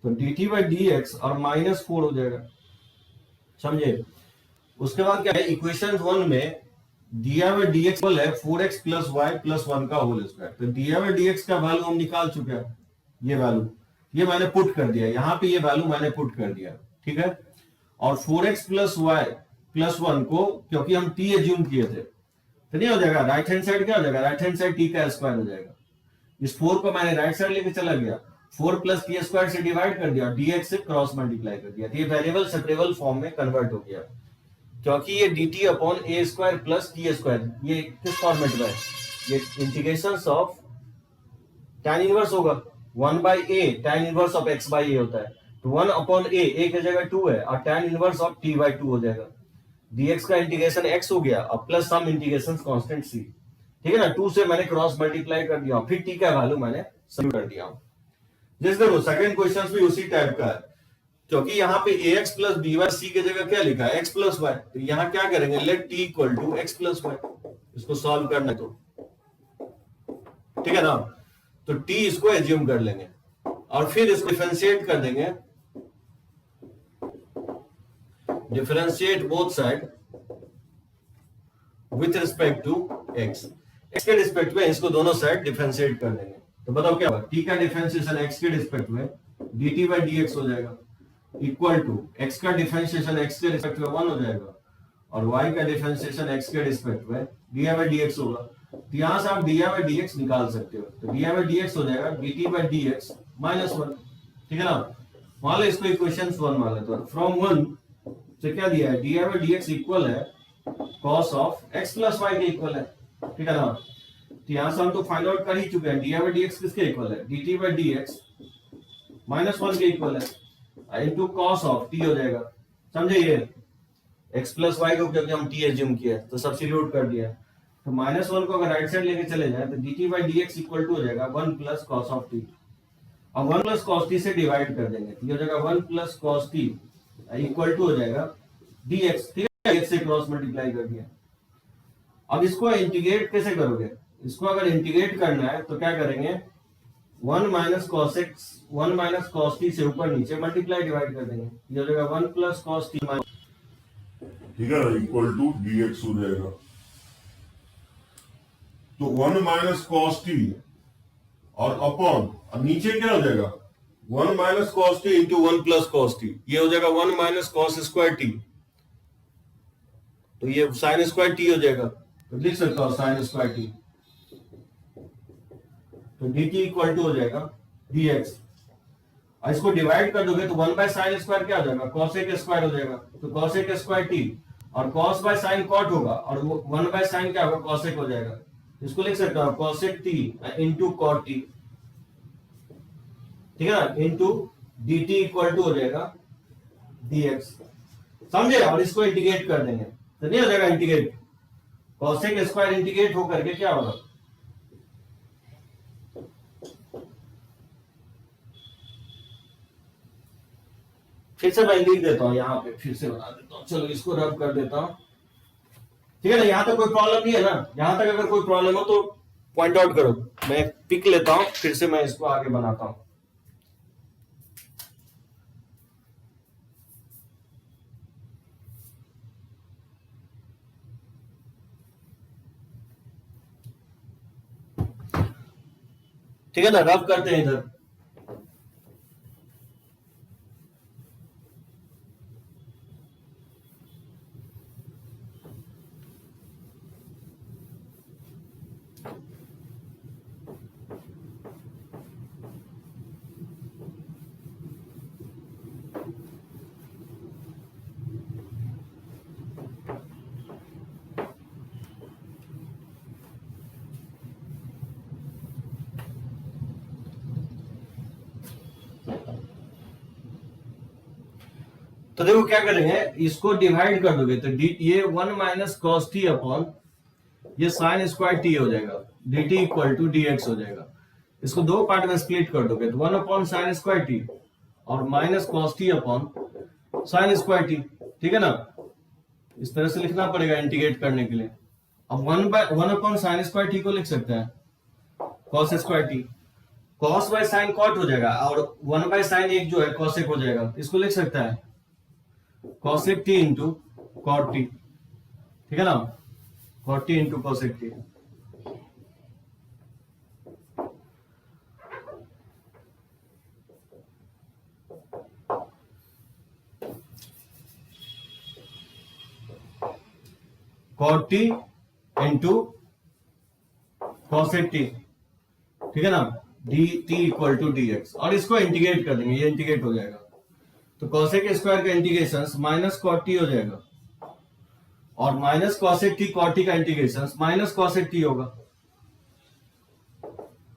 तो dt बाई डी एक्स और -4 हो जाएगा, समझे। उसके बाद क्या है, इक्वेशन 1 में डी बाई डी एक्स है 4x प्लस वाई प्लस 1 का होल स्क्वायर। तो डी बाई डी एक्स का वैल्यू हम निकाल चुके हैं, ये वैल्यू ये मैंने पुट कर दिया, यहां पे ये वैल्यू मैंने पुट कर दिया, ठीक है। और 4x प्लस वाई प्लस 1 को क्योंकि हम t एज्यूम किए थे तो नहीं हो जाएगा, राइट हैंड साइड क्या हो जाएगा, राइट हैंड साइड t का स्क्वायर हो जाएगा। इस 4 को मैंने राइट साइड लेके चला गया, 4 प्लस टी स्क्वायर से डिवाइड कर दिया, dx से क्रॉस मल्टीप्लाई कर दिया, तो ये वेरिएबल सेपरेबल फॉर्म में कन्वर्ट हो गया, क्योंकि ये dt अपॉन ए स्क्वायर प्लस टी स्क्वायर ये किस फॉर्मेट में है, ये इंटीग्रेशन ऑफ tan इनवर्स होगा 1 by a, tan inverse of x by a होता है, तो 1 अपॉन ए की जगह 2 है, और tan inverse of t by 2 हो जाएगा। dx का इंटीग्रेशन x हो गया और plus some integration constant c, ठीक है ना। 2 से मैंने क्रॉस मल्टीप्लाई कर दिया, फिर t का वैल्यू मैंने सब्स्टिट्यूट कर दिया। जैसे देखो सेकंड क्वेश्चन भी उसी टाइप का है, क्योंकि यहाँ पे ax plus b y c की जगह क्या लिखा है x प्लस वाई, तो यहाँ क्या करेंगे, let t equal to x plus y, इसको सॉल्व करना है तो ठीक है ना। तो t इसको एज्यूम कर लेंगे और फिर इसको डिफरेंशिएट कर देंगे, differentiate both side with respect to x, x के रिस्पेक्ट में इसको दोनों साइड डिफरेंशिएट कर देंगे। तो बताओ क्या होगा, t का डिफरेंशिएशन x के रिस्पेक्ट में dt बाई dx हो जाएगा इक्वल टू x का डिफरेंशिएशन x के रिस्पेक्ट में 1 हो जाएगा, और y का डिफरेंशिएशन x के रिस्पेक्ट में dy बाई dx होगा। तो यहां से आप dy बाई dx निकाल सकते हो, तो dy बाई dx हो जाएगा dt बाई dx माइनस 1, ठीक है ना। मान लो इसको इक्वेशन 1 मान लेते हैं, फ्रॉम 1 से क्या दिया है, dy बाई dx इक्वल है cos of x plus y के इक्वल है, ठीक है ना। तो यहां से हम तो फाइंड आउट कर ही चुके हैं, dy बाई dx किसके इक्वल है, dt बाई dx माइनस 1 के इक्वल है, इनटू cos ऑफ t हो जाएगा, समझे। ये x प्लस y को क्योंकि हम t एज्यूम किया तो सब्स्टिट्यूट कर दिया, तो -1 को अगर राइट साइड लेके चले जाए तो dt by dx equal to हो जाएगा 1 प्लस cos ऑफ t, अब 1 प्लस cos t से डिवाइड कर देंगे, तो ये हो जाएगा 1 plus cos t equal to हो जाएगा dx, ठीक है, x से क्रॉस मल्टीप्लाई कर दिया। अब इसको इंटीग्रेट कैसे करोगे, इसको अगर इंटीग्रेट करना है तो क्या करेंगे, 1 minus cos x 1 minus cos t से ऊपर नीचे मल्टीप्लाई डिवाइड कर देंगे, ये हो जाएगा 1 प्लस cos t, ठीक है ना, इक्वल टू dx हो जाएगा। तो 1 माइनस cos t और अपॉन, अब नीचे क्या हो जाएगा, 1 minus cos t into 1 plus cos t, ये हो जाएगा 1 माइनस cos स्क्वायर t, तो ये साइन स्क्वायर t हो जाएगा, तो लिख सकता हूं साइन स्क्वायर t, तो dt इक्वल टू हो जाएगा dx, और इसको डिवाइड कर दोगे तो 1 बाय साइन स्क्वायर क्या हो जाएगा, cos a स्क्वायर हो जाएगा, तो cos a स्क्वायर t, और cos बाय साइन cot होगा, और 1 बाय साइन क्या होगा, cos a हो जाएगा, इसको लिख सकता हूं cos t into cot t, ठीक है ना, इंटू dt इक्वल टू हो जाएगा dx, समझे। और इसको इंटीग्रेट कर देंगे तो नहीं हो जाएगा integrate, cos a square integrate होकर के क्या होगा, फिर से मैं लिख देता हूँ यहाँ पे, फिर से बना देता हूँ, चलो इसको रब कर देता हूँ, ठीक है ना। यहाँ तक कोई प्रॉब्लम नहीं है ना? यहाँ तक अगर कोई प्रॉब्लम हो तो पॉइंट आउट करो, मैं पिक लेता हूँ, फिर से मैं इसको आगे बनाता हूँ। ठीक है ना, रब करते हैं इधर। तो देखो क्या करेंगे, इसको डिवाइड कर दोगे तो ये 1 माइनस कॉस टी अपॉन ये साइन स्क्वायर टी हो जाएगा, d t equal to d x हो जाएगा। इसको दो पार्ट में स्प्लिट कर दोगे तो 1 अपॉन साइन स्क्वायर टी और minus cos t upon sine square T, ठीक है ना। इस तरह से लिखना पड़ेगा इंटीग्रेट करने के लिए। अब 1 अपॉन साइन स्क्वायर टी को लिख सकते हैं cos square t, cos by sine cot हो जाएगा, और 1 बाय साइन एक जो है कॉसेक हो जाएगा, इसको लिख सकता है cosec t into cot t, ठीक है ना, cot t into cosec t. Cot t into cosec t, ठीक है ना, d t equal to d x, और इसको इंटीग्रेट कर देंगे, ये इंटीग्रेट हो जाएगा तो कॉसेक स्क्वायर का इंटीग्रेशन माइनस कॉट टी हो जाएगा, और minus cosec t cot t का इंटीग्रेशन माइनस कॉसेक टी होगा,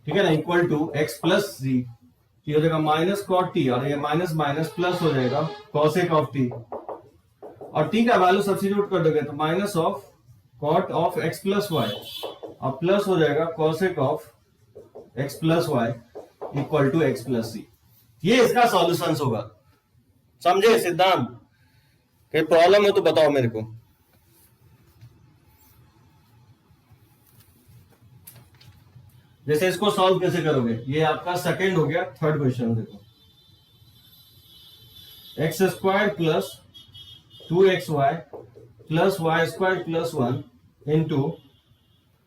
ठीक है ना, equal to x plus g, ये हो जाएगा माइनस कॉट टी, और ये माइनस माइनस प्लस हो जाएगा कॉसेक ऑफ टी, और टी का वैल्यू सब्स्टिट्यूट कर दोगे तो minus of cot of x plus y, और प्लस हो जाएगा cosec of x plus y equal to x plus c. ये इसका सॉल्यूशन होगा, समझे सिद्धांत? कोई प्रॉब्लम हो तो बताओ मेरे को। जैसे इसको सॉल्व कैसे करोगे, ये आपका सेकंड हो गया। थर्ड क्वेश्चन देखो, x square plus 2xy plus Y square plus 1 into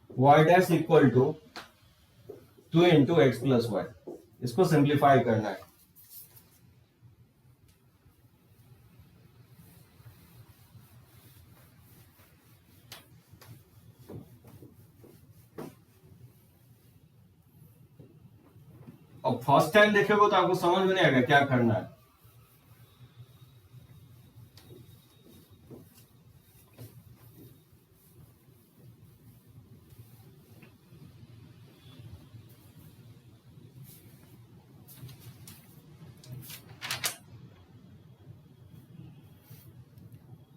y dash equal to 2 into x plus y. इसको सिंप्लीफाई करना है। और फर्स्ट टाइम देखोगे तो आपको समझ में नहीं आएगा क्या करना है।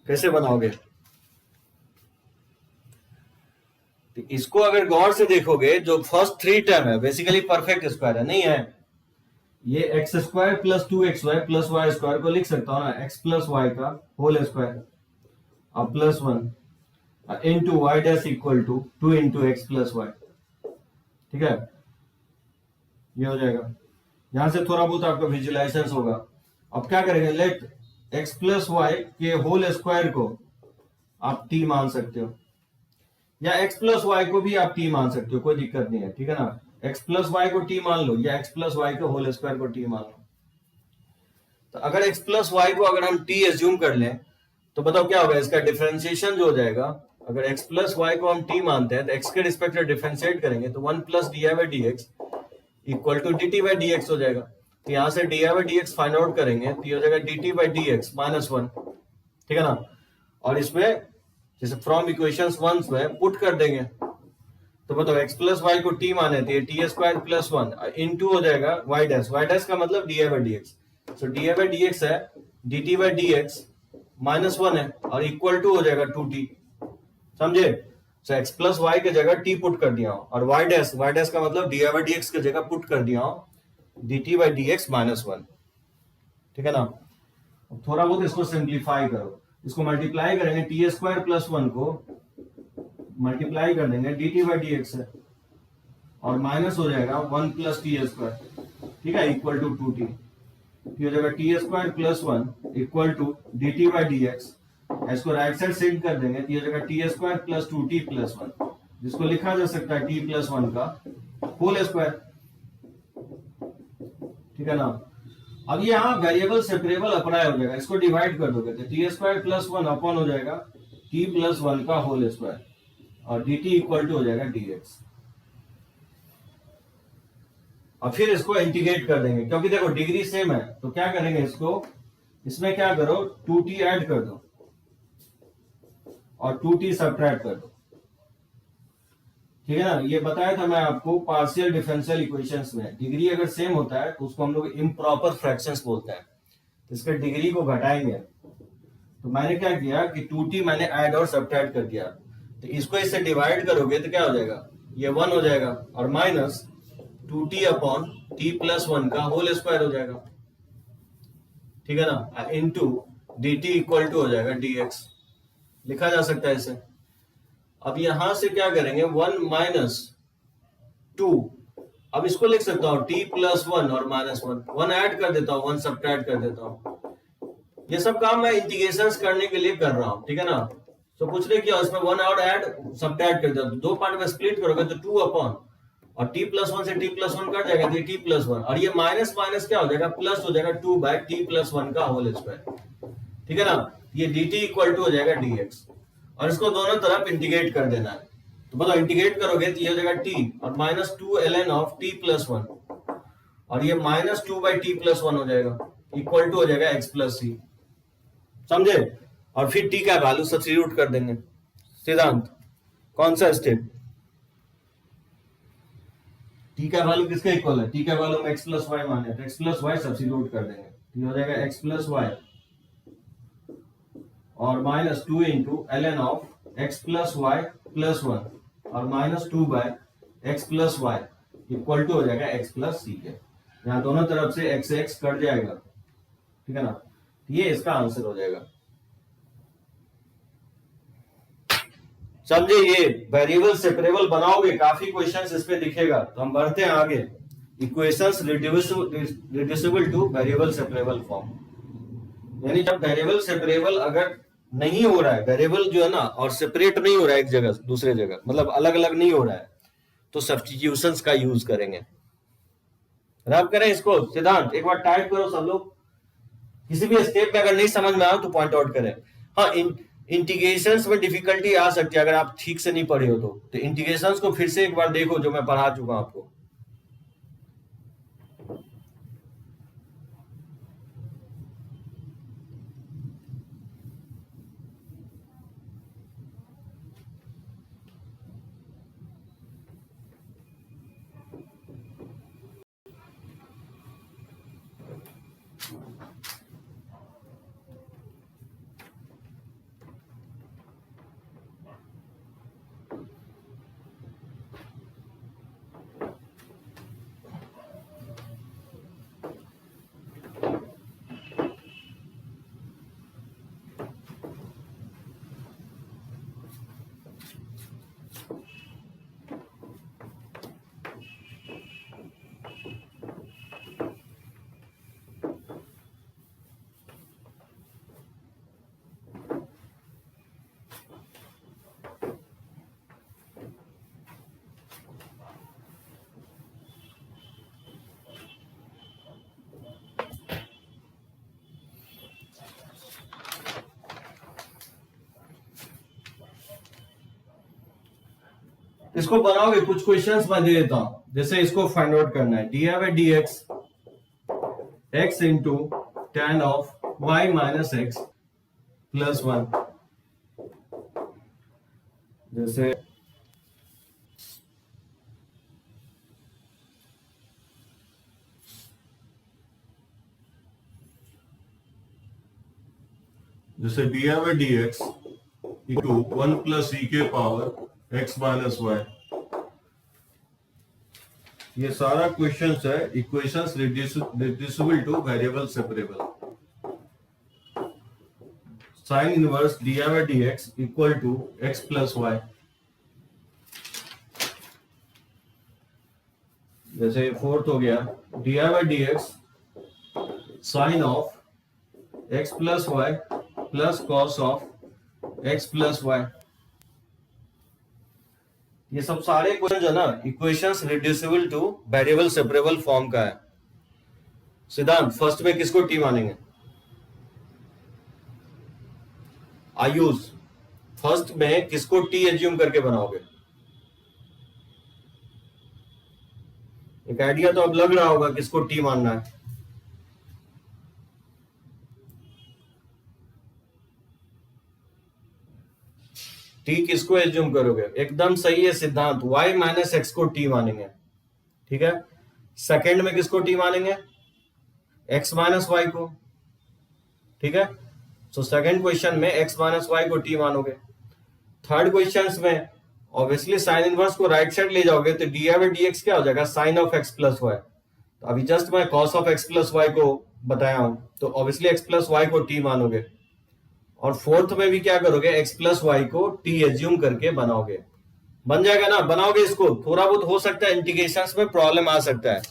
कैसे बनाओगे? तो इसको अगर गौर से देखोगे, जो फर्स्ट 3 टर्म है बेसिकली परफेक्ट स्क्वायर है, नहीं है। ये x square plus 2xy plus Y square को लिख सकता हूं ना, एक्स प्लस वाई का होल स्क्वायर और plus 1 into y dash equal to 2 into x plus y, ठीक है, ये हो जाएगा। यहां से थोड़ा बहुत आपका विजुअलाइजेशन होगा। अब क्या करेंगे, लेट एक्स प्लस वाई के होल स्क्वायर को आप टी मान सकते हो, या एक्स प्लस वाई को भी आप टी मान सकते हो, कोई दिक्कत नहीं है, ठीक है ना। एक्स प्लस वाई को टी मान लो, या एक्स प्लस वाई के होल स्क्वायर को टी मान लो। तो अगर एक्स प्लस वाई को अगर हम टी एज्यूम कर लें तो बताओ क्या होगा, इसका डिफरेंशिएशन जो हो जाएगा, अगर एक्स प्लस वाई को हम टी मानते हैं तो एक्स के रिस्पेक्ट में डिफरेंशिएट करेंगे तो 1 plus d y by d x equal to d t by d x हो जाएगा। तो यहां से d y by d x find out करेंगे तो ये हो जाएगा d t by d x minus 1, ठीक है ना। और इसमें जैसे फ्रॉम इक्वेशंस 1 में पुट कर देंगे तो बताओ एक्स प्लस वाई को टी माने थे, टी स्क्वायर प्लस 1 इंटू हो जाएगा वाई डैश, वाई डैश का मतलब d y by d x, so d y by d x है d t by d x minus 1 है, और इक्वल टू हो जाएगा 2t, समझे। सो एक्स प्लस वाई की जगह टी पुट कर दिया हूं, और वाई डैश का मतलब d y by d x की जगह पुट कर दिया हूं D t by d x minus 1, ठीक है ना। थोड़ा बहुत इसको सिंप्लीफाई करो, इसको मल्टीप्लाई करेंगे टी स्क्वायर प्लस 1 को मल्टीप्लाई कर देंगे D t by d x से, और माइनस हो जाएगा 1 प्लस टी स्क्वायर, ठीक है, इक्वल टू 2t। हो जाएगा t square plus 1 equal to d t by d x. इसको राइट साइड शिफ्ट कर देंगे तो ये हो जाएगा t square plus 2t plus 1, जिसको लिखा जा सकता है t प्लस 1 का होल स्क्वायर, ठीक है ना। अब ये यहाँ वेरिएबल सेपरेबल अप्लाई हो जाएगा, इसको डिवाइड कर दोगे तो टी स्क्वायर प्लस 1 अपॉन हो जाएगा t प्लस 1 का होल स्क्वायर, और dt इक्वल टू हो जाएगा dx। और फिर इसको इंटीग्रेट कर देंगे, क्योंकि देखो डिग्री सेम है तो क्या करेंगे, इसको इसमें क्या करो 2t ऐड कर दो और 2t सब्ट्रैक्ट कर दो, ठीक है ना। ये बताया था मैं आपको पार्शियल डिफरेंशियल इक्वेशंस में डिग्री अगर सेम होता है तो उसको हम लोग इम्प्रॉपर फ्रैक्शंस बोलते हैं, तो इसके डिग्री को घटाएंगे। तो मैंने क्या किया कि 2t मैंने ऐड और सब्ट्रैक्ट कर दिया, तो इसको इससे डिवाइड करोगे तो क्या हो जाएगा, ये 1 हो जाएगा और minus 2t upon t plus 1 का होल स्क्वायर हो जाएगा, ठीक है ना, इनटू dt इक्वल टू हो जाएगा dx, लिखा जा सकता है इसे। अब यहां से क्या करेंगे 1 माइनस 2, अब इसको लिख सकता हूं t प्लस 1 और माइनस 1 ऐड कर देता हूं, 1 सब्ट्रैक्ट कर देता हूं। ये सब काम मैं इंटीग्रेशंस करने के लिए कर रहा हूं, ठीक है ना। तो कुछ नहीं किया, उसमें 1 और ऐड सब्ट्रैक्ट कर दिया, दो पार्ट में स्प्लिट करोगे तो 2 अपॉन और t प्लस 1 से t प्लस 1 कट जाएगा तो t प्लस 1, और ये माइनस माइनस क्या हो जाएगा, प्लस हो जाएगा 2 बाय t प्लस 1 का होल स्क्वायर, ठीक है ना। ये dt इक्वल टू हो जाएगा dx, और इसको दोनों तरफ इंटीग्रेट कर देना है। तो बताओ इंटीग्रेट करोगे तो ये हो जाएगा t और minus 2 ln of t plus 1, और ये माइनस 2 बाई t प्लस 1 हो जाएगा, इक्वल टू हो जाएगा x प्लस c, समझे। और फिर t का वैल्यू सब्स्टिट्यूट कर देंगे। सिद्धांत कौन सा स्टेप, t का वैल्यू किसके इक्वल है, t का वैल्यू में x प्लस वाई माने तो x प्लस वाई सब्स्टिट्यूट कर देंगे, तो ये हो जाएगा x प्लस वाई और minus 2 into ln of x plus y plus 1 और minus 2 by x plus y equal to हो जाएगा x प्लस सी के। यहाँ दोनों तरफ से x से x कट जाएगा, ठीक है ना, ये इसका आंसर हो जाएगा। समझे, ये वेरिएबल सेपरेबल बनाओगे, काफी क्वेश्चंस इस पे दिखेगा। तो हम बढ़ते हैं आगे, equations reducible to variable separable form, यानी जब वेरिएबल सेपरेबल अगर नहीं हो रहा है, वेरिएबल जो है ना और सेपरेट नहीं हो रहा है एक जगह दूसरे जगह, मतलब अलग अलग नहीं हो रहा है, तो सब्स्टिट्यूशंस का यूज करेंगे। रब करें इसको, सिद्धांत एक बार टाइप करो सब लोग, किसी भी स्टेप में अगर नहीं समझ में आया तो पॉइंट आउट करें। हाँ, इंटीग्रेशंस में डिफिकल्टी आ सकती है अगर आप ठीक से नहीं पढ़े हो तो इंटीग्रेशंस को फिर से एक बार देखो जो मैं पढ़ा चुका हूं आपको। इसको बनाओगे, कुछ क्वेश्चंस मैं दे देता हूं, जैसे इसको फाइंड आउट करना है, d by d x x into tan of y minus x plus 1, जैसे d by d x equal 1 plus e के पावर एक्स माइनस वाई। ये सारा क्वेश्चंस है equations reducible to variable separable. Sine inverse d y by d x equal to x plus y. जैसे फोर्थ हो गया d y by d x sine of x plus y plus cos of x plus y. ये सब सारे इक्वेशन जो है ना, equations reducible to variable separable form का है। सिद्धांत फर्स्ट में किसको टी मानेंगे? आयुष फर्स्ट में किसको टी एज्यूम करके बनाओगे? एक आइडिया तो अब लग रहा होगा किसको टी मानना है। टी किसको एज्यूम करोगे? एकदम सही है सिद्धांत, y माइनस एक्स को टी मानेंगे। ठीक है, सेकंड में किसको टी मानेंगे? x माइनस वाई को। ठीक है, सो सेकंड क्वेश्चन में x माइनस वाई को टी मानोगे। थर्ड क्वेश्चन में ऑब्वियसली साइन इनवर्स को राइट साइड ले जाओगे तो d y by d x क्या हो जाएगा? Sine of x plus y. तो अभी जस्ट मैं cos of x plus y को बताया हूं, तो ऑब्वियसली एक्स प्लस वाई को टी मानोगे। और फोर्थ में भी क्या करोगे? एक्स प्लस वाई को टी एज्यूम करके बनाओगे। बन जाएगा ना? बनाओगे इसको, थोड़ा बहुत हो सकता है इंटीग्रेशंस में प्रॉब्लम आ सकता है।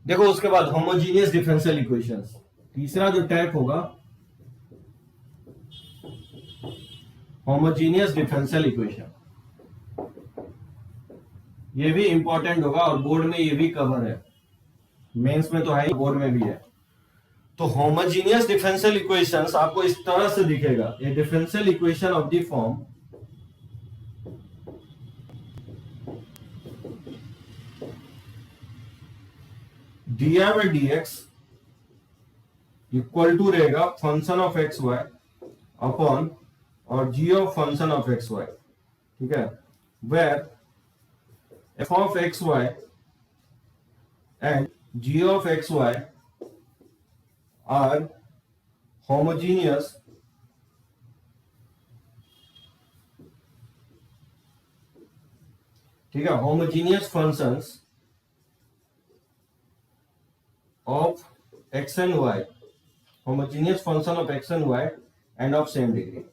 देखो उसके बाद होमोजीनियस डिफरेंशियल इक्वेशंस, तीसरा जो टाइप होगा होमोजीनियस डिफरेंशियल इक्वेशन। ये भी इंपॉर्टेंट होगा और बोर्ड में ये भी कवर है, मेंस में तो है, बोर्ड में भी है। तो होमोजीनियस डिफरेंशियल इक्वेशंस आपको इस तरह से दिखेगा, a differential equation of the form d y by d x equal to रहेगा function of x y upon और g of function of x y. ठीक है, where f of x y and g of x y are homogeneous ठीक है, homogeneous functions of x and y, homogeneous function of x and y and of same degree।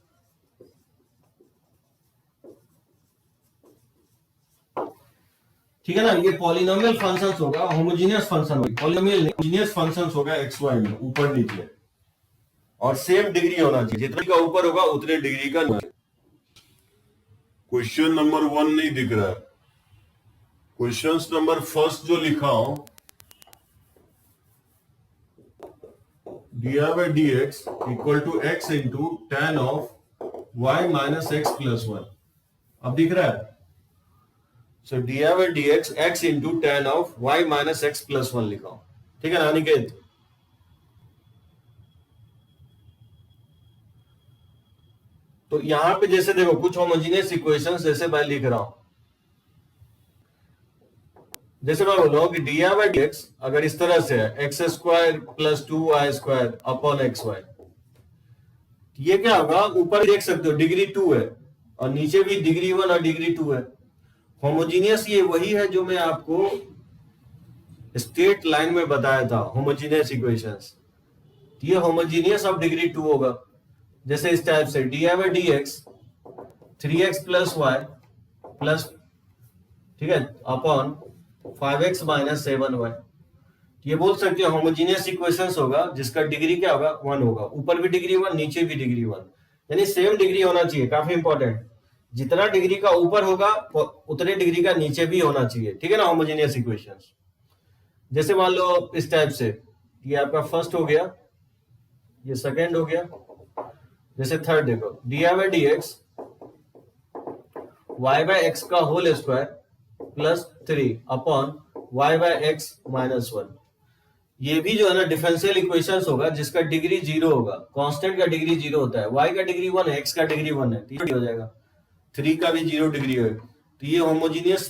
ठीक है ना, ये पॉलिनोमियल फंक्शंस होगा, होमोजीनियस फंक्शन होगा, पॉलिनोमियल होमोजीनियस फंक्शंस होगा एक्स वाई में ऊपर नीचे, और सेम डिग्री होना चाहिए, जितने का ऊपर होगा उतने डिग्री का। क्वेश्चन नंबर 1 नहीं दिख रहा है, क्वेश्चन नंबर फर्स्ट जो लिखा हो d y by d x equal to x into tan of y minus x plus one, अब दिख रहा है? So d y by d x into tan of y minus x plus one लिखा हो। ठीक है ना अनिकेत? तो यहां पे जैसे देखो कुछ होमोजीनियस इक्वेशंस जैसे मैं लिख रहा हूं, जैसे मैं बोल रहा हूं कि d y by d x अगर इस तरह से है x square plus 2y square upon x y, ये क्या होगा? ऊपर देख सकते हो डिग्री 2 है और नीचे भी डिग्री 1 और डिग्री 2 है। होमोजीनियस ये वही है जो मैं आपको स्ट्रेट लाइन में बताया था, होमोजीनियस इक्वेशंस। ये होमोजीनियस ऑफ डिग्री 2 होगा, जैसे इस टाइप से d y by d x 3x plus y plus, ठीक है, अपॉन 5x माइनस 7y। ये बोल सकते हो होमोजीनियस इक्वेशंस होगा जिसका डिग्री क्या होगा? 1 होगा, ऊपर भी डिग्री 1 नीचे भी डिग्री 1, यानी सेम डिग्री होना चाहिए। काफी इंपॉर्टेंट, जितना डिग्री का ऊपर होगा उतने डिग्री का नीचे भी होना चाहिए। ठीक है ना, होमोजीनियस इक्वेशंस। जैसे मान लो इस टाइप से, ये आपका फर्स्ट हो गया, ये सेकंड हो गया। जैसे थर्ड देखो d y by d x y by x का whole square plus 3 upon y by x minus 1। ये भी जो है ना डिफरेंशियल इक्वेशंस होगा जिसका डिग्री 0 होगा, कांस्टेंट का डिग्री 0 होता है। y का डिग्री 1 है, x का डिग्री 1 है, तो ये हो जाएगा 3 का भी 0 डिग्री है, तो ये होमोजीनियस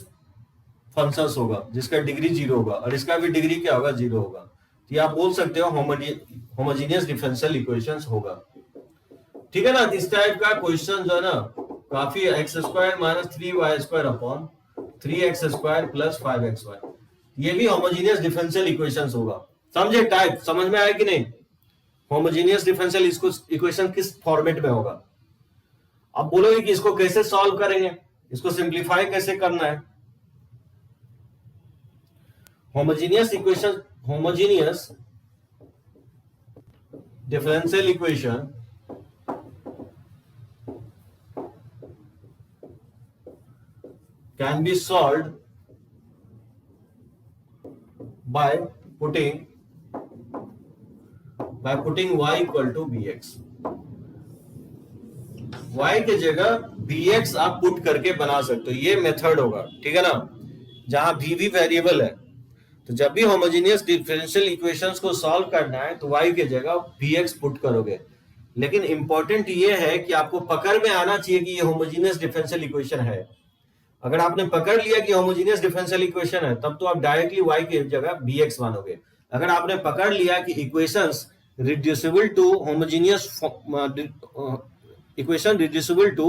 फंक्शंस होगा जिसका डिग्री 0 होगा और इसका भी डिग्री क्या होगा? 0 होगा। तो ये आप बोल सकते हो होमोजीनियस डिफरेंशियल इक्वेशंस होगा। ठीक है ना, इस टाइप का क्वेश्चन जो है ना काफी, x square minus 3y square upon 3x square plus 5xy, ये भी होमोजीनियस डिफरेंशियल इक्वेशंस होगा। समझे टाइप? समझ में आया कि नहीं? होमोजेनियस डिफरेंशियल इक्वेशन किस फॉर्मेट में होगा। आप बोलोगे कि इसको कैसे सॉल्व करेंगे, इसको सिंप्लीफाई कैसे करना है। Homogeneous equation, homogeneous differential equation can be solved by putting y equal to bx। y के जगह bx आप पुट करके बना सकते हो, ये मेथड होगा, ठीक है ना, जहां v भी वेरिएबल है। तो जब भी होमोजेनियस डिफरेंशियल इक्वेशंस को सॉल्व करना है तो y के जगह bx पुट करोगे। लेकिन इंपॉर्टेंट ये है कि आपको पकड़ में आना चाहिए कि ये होमोजेनियस डिफरेंशियल इक्वेशन है। अगर आपने पकड़ लिया कि होमोजेनियस डिफरेंशियल इक्वेशन है, तब तो आप डायरेक्टली y की जगह bx मानोगे। अगर आपने पकड़ लिया कि equations reducible to homogeneous equation reducible to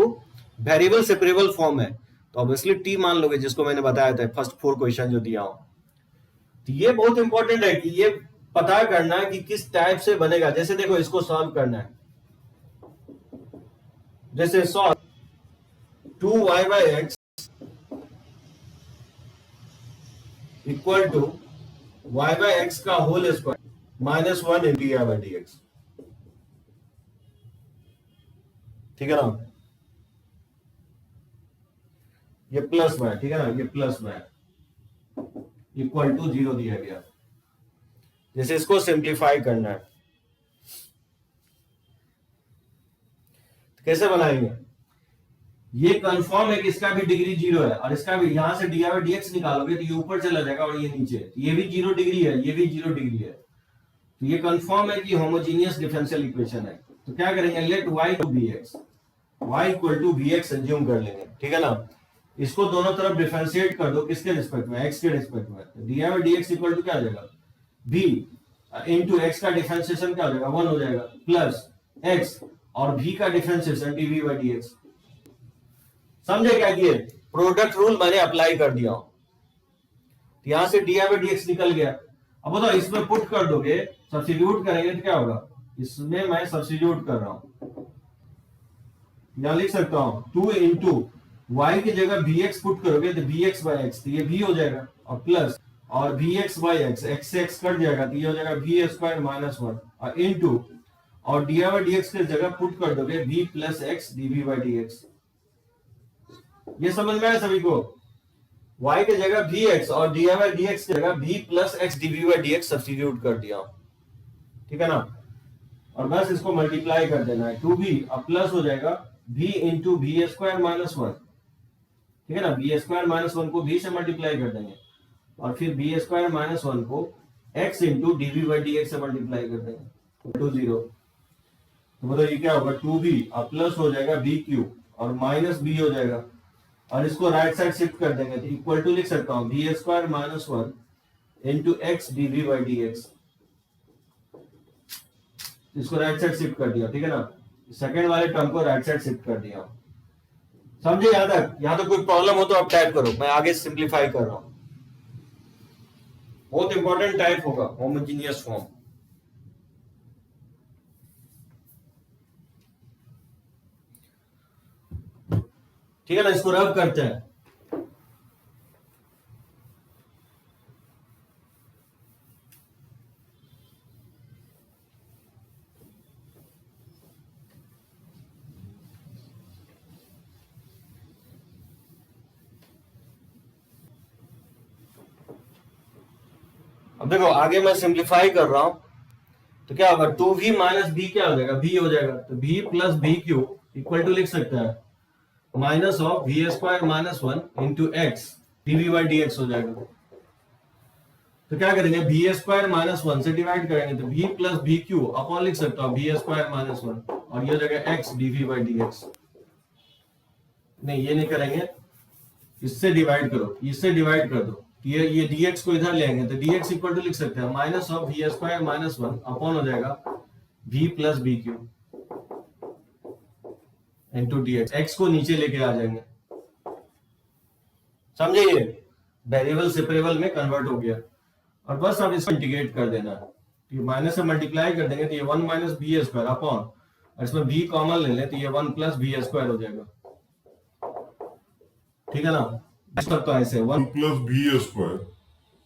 variable separable form है, तो ऑब्वियसली t मान लोगे, जिसको मैंने बताया था फर्स्ट 4 क्वेश्चन जो दिया हूं। तो ये बहुत इंपॉर्टेंट है कि ये पता करना है कि किस टाइप से बनेगा। जैसे देखो, इसको सॉल्व करना है, जैसे solve 2y/x equal to y/x का whole square minus 1 into y/dx, ठीक है ना, ये प्लस y, ठीक है ना, ये प्लस y इक्वल टू 0 दिया गया। जैसे इसको सिंप्लीफाई करना है, तो कैसे बनाएंगे। ये कंफर्म है कि इसका भी डिग्री 0 है, और इसका भी, यहां से dy/dx निकालोगे तो ये ऊपर चला जाएगा और ये नीचे, तो ये भी 0 डिग्री है, ये भी 0 डिग्री है। तो ये कंफर्म है कि होमोजेनियस डिफरेंशियल इक्वेशन है। तो क्या करेंगे, let y to bx, y equal to bx assume कर लेंगे, ठीक है ना। इसको दोनों तरफ डिफरेंशिएट कर दो, किसके रिस्पेक्ट में, x के रिस्पेक्ट में। तो dy/dx इक्वल टू क्या आ जाएगा, b इंटू x का डिफरेंशिएशन क्या हो जाएगा, 1 हो जाएगा, प्लस x और v का डिफरेंशिएशन dv/dx। समझे क्या किए, प्रोडक्ट रूल मैंने अप्लाई कर दिया। यहां से dy/dx निकल गया। अब बताओ, इसमें पुट कर दोगे, सब्स्टिट्यूट करेंगे तो क्या होगा, इसमें मैं सब्स्टिट्यूट कर रहा हूं, यहां लिख सकता हूं 2 इंटू y की जगह bx पुट करोगे तो bx/x, तो ये v हो जाएगा, और प्लस और bx/x, x से x कट जाएगा तो ये हो जाएगा v² माइनस 1, और इंटू और dy/dx की जगह पुट कर दोगे v प्लस x dv/dx। ये समझ में आया सभी को, y के जगह vx और dy/dx की जगह v plus x dv/dx substitute कर दिया, ठीक है ना। और बस इसको मल्टीप्लाई कर देना है, 2v और प्लस हो जाएगा v इंटू v² माइनस 1, ठीक है ना। v² माइनस 1 को v से मल्टीप्लाई कर देंगे, और फिर v² माइनस 1 को x इंटू dv/dx से मल्टीप्लाई कर देंगे, टू 0। तो बताओ ये क्या होगा, 2v और प्लस हो जाएगा v³ और माइनस b हो जाएगा, और इसको राइट साइड शिफ्ट कर देंगे तो इक्वल टू लिख सकता हूं v² minus 1 into x dv/dx। इसको राइट साइड शिफ्ट कर दिया, ठीक है ना, सेकंड वाले टर्म को राइट साइड शिफ्ट कर दिया। समझे यहां तक? यहां तो कोई प्रॉब्लम हो तो आप टाइप करो, मैं आगे सिंप्लीफाई कर रहा हूं। बहुत इंपॉर्टेंट टाइप होगा होमोजेनियस फॉर्म। ठीक है ना, इसको रब करते हैं। अब देखो, आगे मैं सिंप्लीफाई कर रहा हूं तो क्या होगा, 2v माइनस b क्या हो जाएगा, v हो जाएगा, तो v plus b³ equal to लिख सकता है minus of v² minus 1 into x dv/dx हो जाएगा। तो क्या करेंगे, v² माइनस 1 से डिवाइड करेंगे तो v प्लस b³ अपॉन लिख सकता हूं v² माइनस 1, और ये हो जाएगा x dv/dx। नहीं, ये नहीं करेंगे, इससे डिवाइड करो, इससे डिवाइड कर दो, ये dx को इधर ले आएंगे तो dx इक्वल टू लिख सकते हैं minus of v² minus 1 upon हो जाएगा v plus b³ into dx। x को नीचे लेके आ जाएंगे, समझे, ये वेरिएबल सेपरेबल में कन्वर्ट हो गया। और बस अब इसको इंटीग्रेट कर देना है, ये माइनस से मल्टीप्लाई कर देंगे तो ये 1 माइनस बी स्क्वायर अपॉन, और इसमें बी कॉमन ले लें तो ये 1 प्लस बी स्क्वायर हो जाएगा। ठीक है ना, तो ऐसे 1 प्लस बी स्क्वायर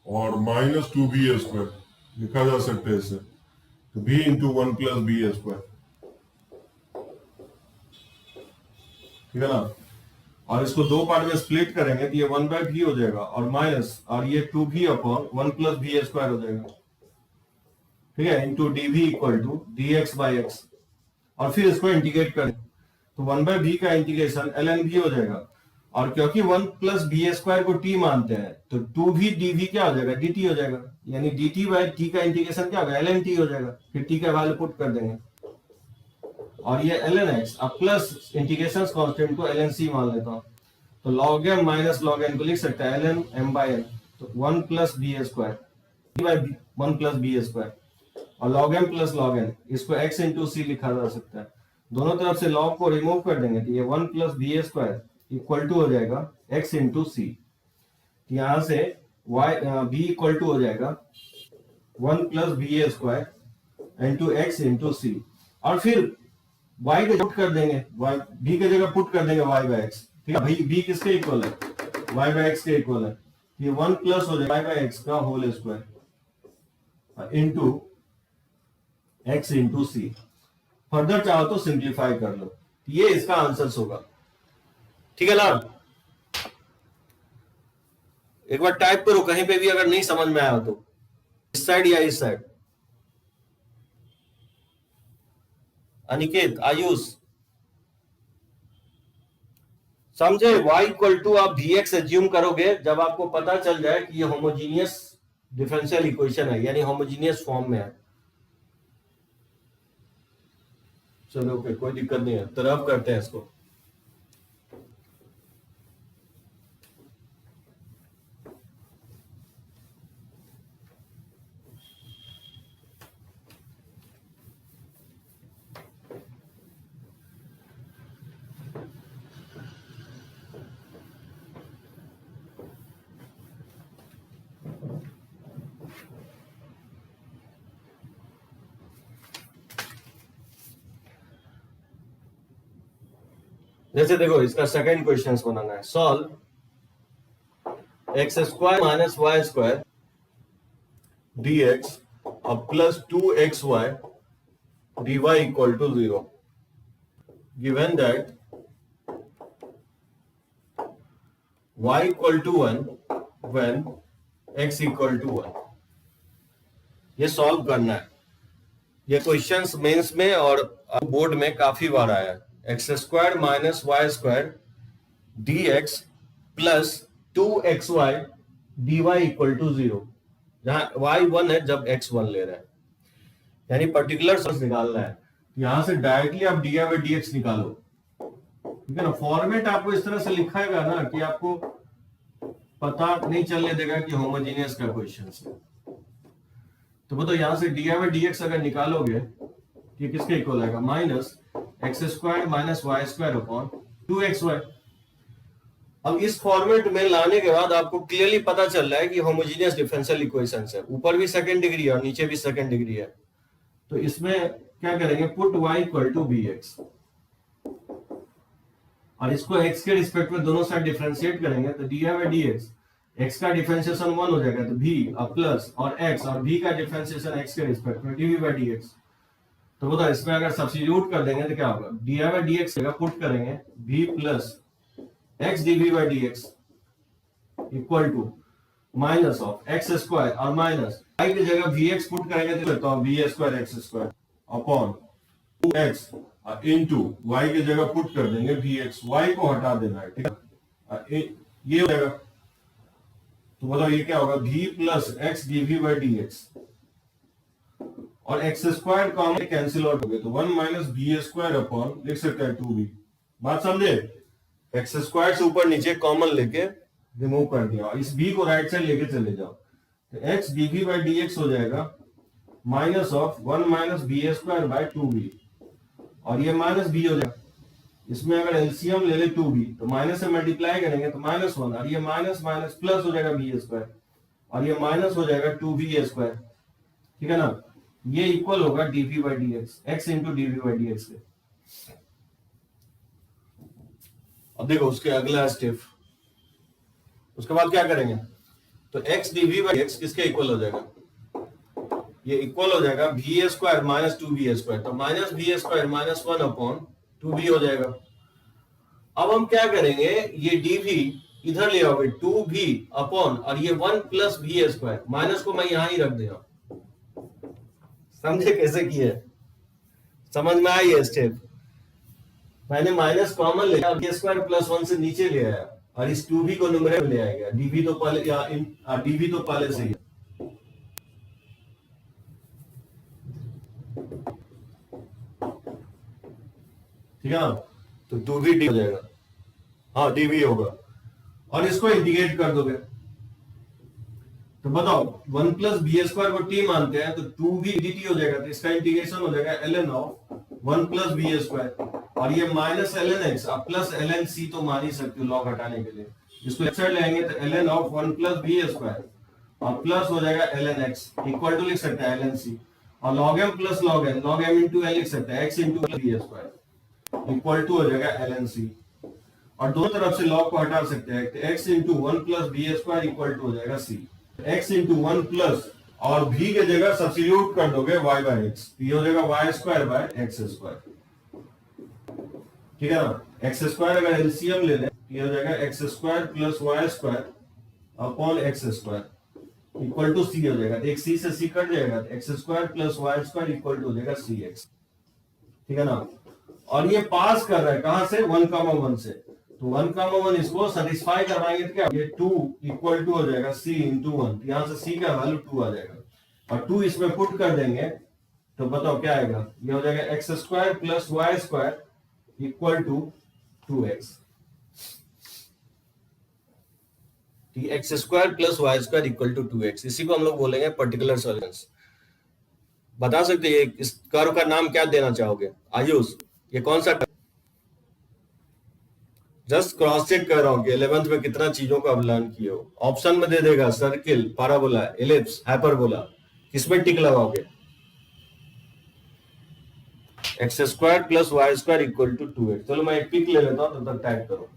और माइनस 2b स्क्वायर लिखा जा सकता है इसे, तो b into 1 plus b square. ठीक है ना, और इसको दो पार्ट में स्प्लिट करेंगे तो ये 1 बाय भी हो जाएगा और माइनस, और ये 2b upon 1 plus b square हो जाएगा। ठीक है, into d v equal to d x by x, और फिर इसको इंटीग्रेट करें तो 1 बाय बी का इंटीग्रेशन एल एन बी हो जाएगा, और क्योंकि 1 प्लस बी स्क्वायर को टी मानते हैं तो 2v dv क्या हो जाएगा, dt हो जाएगा, यानी dt बाय t का इंटीग्रेशन क्या होगा, एल एन टी हो जाएगा। फिर t का वैल्यू पुट कर देंगे और ये एल एन एक्स, अब प्लस इंटीग्रेशन कांस्टेंट को एल एन सी मान लेता हूं, तो log m minus log n को लिख सकता है l n m by n, तो 1 plus b square by 1 plus b square, और log m plus log n, इसको x इंटू सी लिखा जा सकता है। दोनों तरफ से log को रिमूव कर देंगे तो ये 1 plus b square equal to हो जाएगा x इंटू सी। यहां से y b इक्वल टू हो जाएगा 1 plus b square into x into c, और फिर y को पुट कर देंगे, y b की जगह पुट कर देंगे y बाय x। ठीक है भाई, b किसके इक्वल है, y बाय x के इक्वल है, ये 1 प्लस हो जाएगा y बाय x का whole square into x into c. Further चाहो तो सिंप्लीफाई कर लो, ये इसका आंसर होगा। ठीक है ना, एक बार टाइप करो कहीं पे भी अगर नहीं समझ में आया तो, इस साइड या इस साइड। अनिकेत, आयुष समझे, y इक्वल टू आप vx एज्यूम करोगे जब आपको पता चल जाए कि ये होमोजीनियस डिफरेंशियल इक्वेशन है, यानी होमोजीनियस फॉर्म में है। चलो ओके, कोई दिक्कत नहीं है, तो रब करते हैं इसको। जैसे देखो, इसका सेकंड क्वेश्चन बनाना है, solve x square minus y square d x और plus 2xy dy equal to 0 given that y equal to 1 when x equal to 1। ये सॉल्व करना है। ये क्वेश्चंस मेंस में और बोर्ड में काफी बार आया है। X square minus y square d x plus 2xy dy equal to 0, जहां y 1 है जब x 1 ले रहा है, यानी पर्टिकुलर सोर्स निकालना है। यहां से डायरेक्टली आप dy बाई dx निकालो। ठीक है ना, फॉर्मेट आपको इस तरह से लिखाएगा ना कि आपको पता नहीं चलने देगा कि होमोजेनियस का क्वेश्चन है। तो बताओ, यहां से dy बाई dx अगर निकालोगे ये किसके इक्वल आएगा, minus x square minus y square upon 2xy। अब इस फॉर्मेट में लाने के बाद आपको क्लियरली पता चल रहा है कि होमोजेनियस डिफरेंशियल इक्वेशंस है, ऊपर भी सेकंड डिग्री है और नीचे भी सेकंड डिग्री है। तो इसमें क्या करेंगे, put y equal to bx, और इसको x के रिस्पेक्ट में दोनों साइड डिफरेंशिएट करेंगे तो dy बाई dx, x का डिफरेंशिएशन 1 हो जाएगा तो v और प्लस और x, और v का डिफरेंशिएशन x के रिस्पेक्ट में dv बाई dx। तो बताओ, इसमें अगर सब्स्टिट्यूट कर देंगे तो क्या होगा, dy बाई dx जगह पुट करेंगे v plus x dv by dx equal to minus of x square और माइनस y की जगह vx पुट करेंगे तो कहता हूं v square x square upon 2x into y की जगह पुट कर देंगे vx, y को हटा देना है। ठीक है, ये हो जाएगा। तो बताओ ये क्या होगा, v plus x dv by dx, और x square common cancel out हो गए तो 1 माइनस बी स्क्वायर अपॉन लिख सकते हैं 2b। बात समझे, एक्स स्क्वायर से ऊपर नीचे कॉमन लेके रिमूव कर दिया और इस b को राइट साइड लेके चले जाओ तो x dv बाई dx हो जाएगा minus of 1 minus b square by 2b, और ये माइनस b हो जाएगा। इसमें अगर एलसीएम ले ले 2b तो माइनस से मल्टीप्लाई करेंगे तो माइनस 1, और ये माइनस माइनस प्लस हो जाएगा बी स्क्वायर, और ये माइनस हो जाएगा 2b स्क्वायर। ठीक है ना, ये इक्वल होगा dv by dx, x into dv by dx के। अब देखो उसके अगला स्टेप, उसके बाद क्या करेंगे, तो x dv बाई x किसके इक्वल हो जाएगा, ये इक्वल हो जाएगा v a square minus two b a square, तो minus b a square minus one upon two b हो जाएगा। अब हम क्या करेंगे, ये dv इधर ले आओगे टू भी अपॉन और ये one plus B a square, minus को मैं यहां ही रख दे रहा हूं। समझे कैसे किए, समझ में आई है स्टेप। मैंने माइनस कॉमन लिया, बी स्क्वायर प्लस वन से नीचे ले आया और इस टू भी को न्यूमरेटर ले आएगा, dv तो पहले या dv तो पहले से ही है। ठीक है ना, तो टू भी डी हो जाएगा, हाँ dv होगा, और इसको इंटीग्रेट कर दोगे तो बताओ वन प्लस बी स्क्वायर को टी मानते हैं तो टू भी dt हो जाएगा, तो इसका इंटीग्रेशन हो जाएगा ln of one plus b square, और ये माइनस ln x, अब प्लस ln c तो मान ही सकते हो लॉग हटाने के लिए, इसको एक साइड लेंगे तो ln of one plus b square और प्लस हो जाएगा ln x इक्वल टू लिख सकते हैं ln c, और log m plus log m into n लिख सकते हैं x into b square equal to हो जाएगा ln c, और दोनों तरफ से लॉग को हटा सकते हैं तो x into one plus b square equal to हो जाएगा c, x into one plus और v के जगह सब्स्टिट्यूट कर दोगे y बाय x, ये हो जाएगा y square by x square. ठीक है ना, x स्क्वायर अगर एलसीएम ले लें ये हो जाएगा x square plus y square upon x square equal to c हो जाएगा, एक c से c कट जाएगा तो x square plus y square equal to हो जाएगा cx। ठीक है ना, और ये पास कर रहा है कहां से, 1,1 से, तो 1,1 इसको सेटिस्फाई करवाएंगे तो क्या, ये 2 इक्वल टू हो जाएगा c इंटू 1, यहां से c का वैल्यू 2 आ जाएगा, और 2 इसमें पुट कर देंगे तो बताओ क्या आएगा, ये हो जाएगा x square plus y square equal to 2x, x square plus Y square equal to 2x, इसी को हम लोग बोलेंगे पर्टिकुलर सॉल्यूशंस। बता सकते हैं इस कर्व का नाम क्या देना चाहोगे आयुष, ये कौन सा, जस्ट क्रॉस चेक कर रहा हूं कि 11th में कितना चीजों को आप लर्न किए हो। ऑप्शन में दे देगा सर्किल, पैराबोला, एलिप्स, हाइपरबोला, किसमें टिक लगाओगे, x square plus Y square equal to 2x। चलो मैं एक टिक ले लेता हूं तब तक टाइप करो।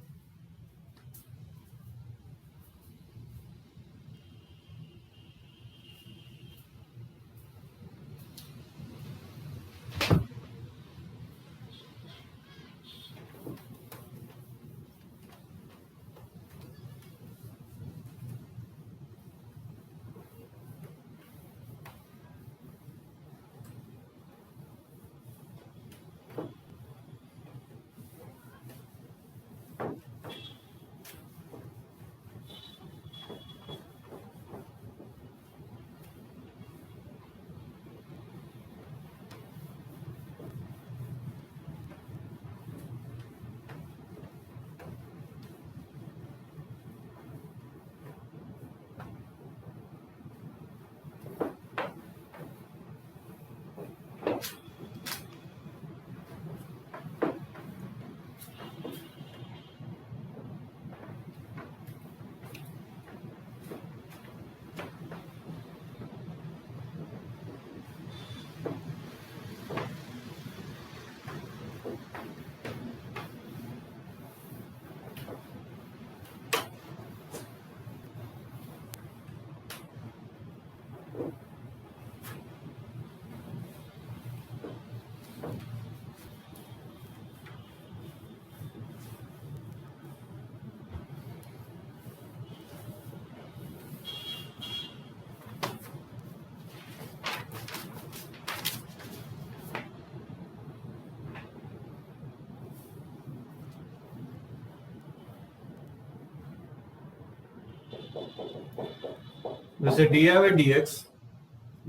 वैसे d by d x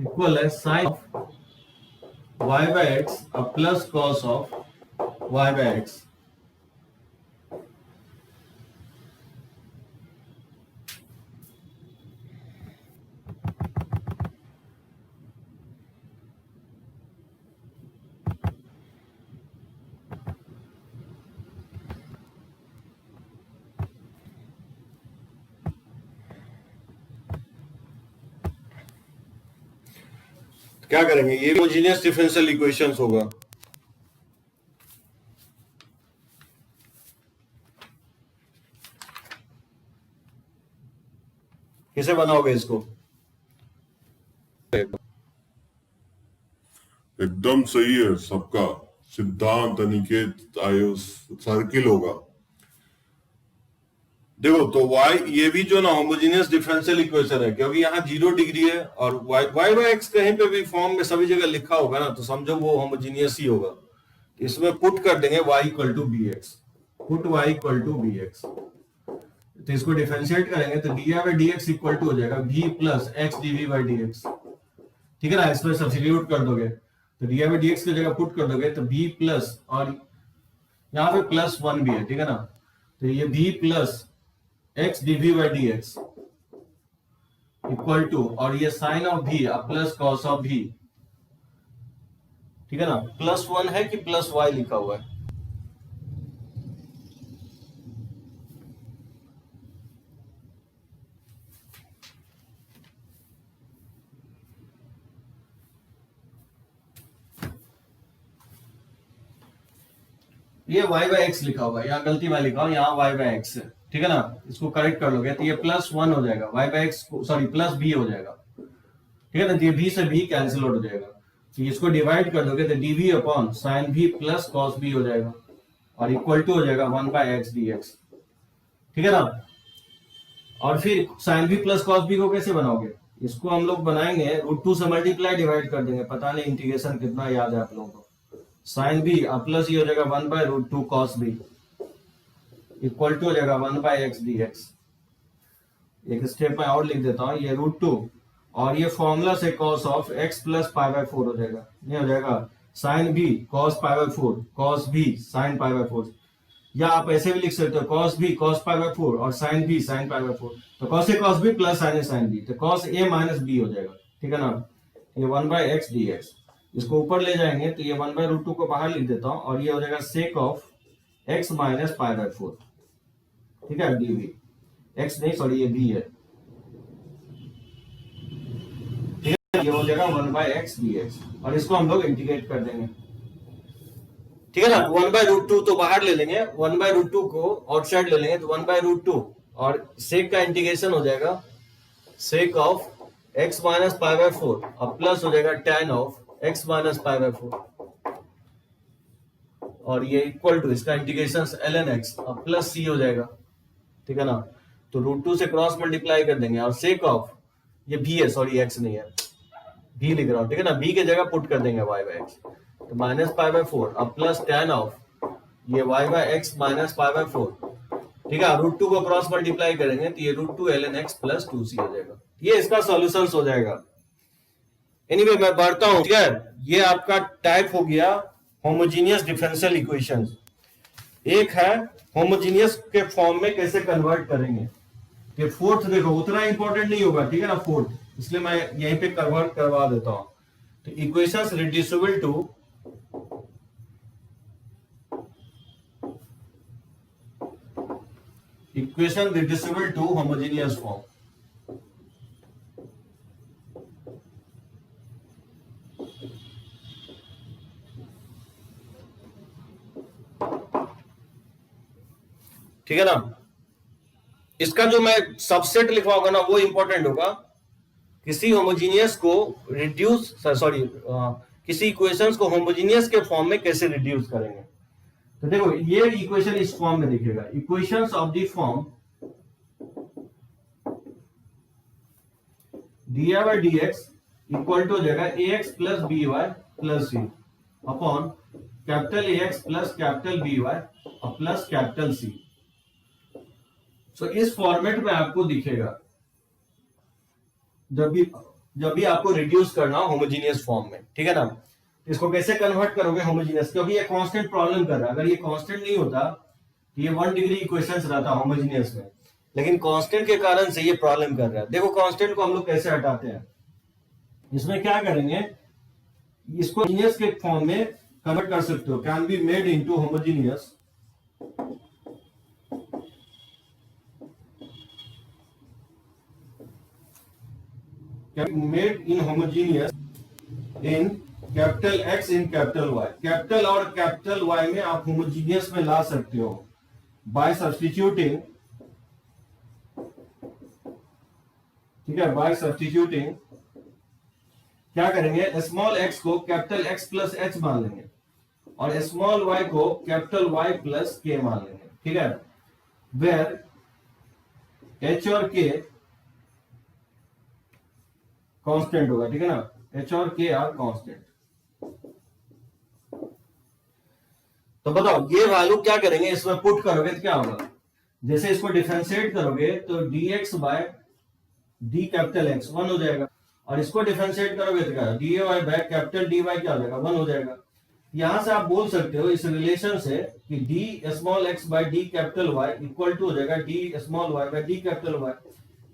equal है sine of y by x अब plus cos of y by x. क्या करेंगे, ये होमोजेनियस डिफरेंशियल इक्वेशंस होगा। कैसे बनाओगे इसको? एकदम सही है सबका सिद्धांत। अनिकेत आयुष सर्किल होगा। देखो तो y ये भी जो ना होमोजेनियस डिफरेंशियल इक्वेशन है, क्योंकि यहाँ 0 डिग्री है और y बाय एक्स कहीं पे भी फॉर्म में सभी जगह लिखा होगा ना, तो समझो वो होमोजेनियस ही होगा। इसमें पुट कर देंगे y equal to b x, put y equal to b x. तो इसको डिफरेंशिएट करेंगे तो d by d x equal to हो जाएगा v plus x d v by d x. ठीक है ना, इसमें सब्स्टिट्यूट कर दोगे तो डी बाई डी एक्स की जगह पुट कर दोगे तो v प्लस, और यहाँ पे प्लस 1 भी है, ठीक है ना, तो ये v plus x d v by d x equal to, और ये साइन ऑफ भी प्लस कॉस ऑफ भी, ठीक है ना, प्लस 1 है कि प्लस y लिखा हुआ है? ये y बाई एक्स लिखा हुआ है, यहाँ गलती मैं लिखा हूं, यहाँ y बाई एक्स है, ठीक है ना, इसको करेक्ट कर लोगे तो ये प्लस 1 हो जाएगा, y by x sorry plus b हो जाएगा, ठीक है ना, तो ये b से b कैंसिल आउट हो जाएगा, तो इसको डिवाइड कर दोगे तो dv upon sine v plus cos b हो जाएगा और इक्वल टू हो जाएगा 1 बाई एक्स डी एक्स, ठीक है ना। और फिर sine v plus cos b को कैसे बनाओगे, इसको हम लोग बनाएंगे √2 से मल्टीप्लाई डिवाइड कर देंगे, पता नहीं इंटीग्रेशन कितना याद है आप लोगों को। साइन बी प्लस ये हो जाएगा 1 by √2 cos b equal to हो जाएगा 1 बाय एक्स डी एक्स। एक स्टेप में और लिख देता हूं, ये √2 और ये फॉर्मूला से cos of x plus pi by 4 हो जाएगा, ये हो जाएगा sine b cos pi by 4 cos b sine pi by 4, या आप ऐसे भी लिख सकते हो cos b cos pi by 4 और sine b sine pi by 4, तो cos a cos b plus sine a sine b, तो कॉस ए माइनस बी हो जाएगा, ठीक है ना, ये 1 बाय एक्स डी एक्स। इसको ऊपर ले जाएंगे तो ये 1 बाय √2 को बाहर लिख देता हूं और ये हो जाएगा sake of x minus pi by 4, ठीक है, dv x नहीं सॉरी ये b है, ठीक है, ये हो जाएगा 1 बाय एक्स dx और इसको हम लोग इंटीग्रेट कर देंगे, ठीक है ना। 1 बाय √2 तो बाहर ले लेंगे, 1 बाय √2 को आउटसाइड ले लेंगे तो 1 बाय √2 और सेक का इंटीग्रेशन हो जाएगा sake of x minus pi by 4 और प्लस हो जाएगा tan of x minus pi by 4 और ये इक्वल टू इसका इंटीग्रेशन ln x अब प्लस c हो जाएगा, ठीक है ना, तो √2 से क्रॉस मल्टीप्लाई कर देंगे और सेक ऑफ ये b है सॉरी x नहीं है b लिख रहा हूं, ठीक है ना, b की जगह पुट कर देंगे y बाय x तो माइनस पाई बाय 4 अब प्लस tan ऑफ ये y by x minus pi by 4, ठीक है, √2 को क्रॉस मल्टीप्लाई करेंगे तो ये √2 ln x प्लस 2c हो जाएगा, ये इसका सॉल्यूशन हो जाएगा। एनीवे मैं बढ़ता हूं, ठीक है, ये आपका टाइप हो गया होमोजेनियस डिफरेंशियल इक्वेशंस। एक है होमोजेनियस के फॉर्म में कैसे कन्वर्ट करेंगे, ये फोर्थ देखो उतना इंपॉर्टेंट नहीं होगा, ठीक है ना, फोर्थ, इसलिए मैं यहीं पे कन्वर्ट करवा देता हूं, तो equations reducible to equation reducible to homogeneous form. ठीक है ना, इसका जो मैं सबसेट लिखवाऊंगा ना वो इंपॉर्टेंट होगा, किसी होमोजेनियस को रिड्यूस सॉरी किसी इक्वेशंस को होमोजेनियस के फॉर्म में कैसे रिड्यूस करेंगे। तो देखो ये इक्वेशन इस फॉर्म में दिखेगा, equations of the form d by d x equal to हो जाएगा a x plus b y plus c upon capital a x plus capital b y और प्लस कैपिटल सी। सो इस फॉर्मेट में आपको दिखेगा जब भी आपको रिड्यूस करना हो होमोजेनियस फॉर्म में, ठीक है ना। इसको कैसे कन्वर्ट करोगे होमोजेनियस, क्योंकि ये कांस्टेंट प्रॉब्लम कर रहा है, अगर ये कांस्टेंट नहीं होता तो ये 1 डिग्री इक्वेशंस रहता होमोजेनियस में, लेकिन कांस्टेंट के कारण से ये प्रॉब्लम कर रहा है। देखो कांस्टेंट को हम लोग कैसे हटाते हैं, इसमें क्या करेंगे, इसको होमोजेनियस के फॉर्म में कन्वर्ट कर सकते हो, can be made into homogeneous can be made in homogeneous in capital x in capital y. Capital और कैपिटल वाई में आप होमोजीनियस में ला सकते हो बाय सब्स्टिट्यूटिंग, ठीक है, बाय सब्स्टिट्यूटिंग क्या करेंगे, स्मॉल एक्स को कैपिटल एक्स प्लस एच मान लेंगे और स्मॉल वाई को कैपिटल वाई प्लस के मान लेंगे, ठीक है, वेयर एच और के कांस्टेंट होगा, ठीक है ना, एच और के आर कांस्टेंट। तो बताओ ये वैल्यू क्या करेंगे, इसमें पुट करोगे तो क्या होगा, जैसे इसको डिफरेंशिएट करोगे तो dx by d capital x 1 हो जाएगा और इसको डिफरेंशिएट करोगे तो क्या, d y by capital d y क्या हो जाएगा, 1 हो जाएगा। यहां से आप बोल सकते हो इस रिलेशन से कि d small x by d capital y equal to हो जाएगा d small y by d capital y.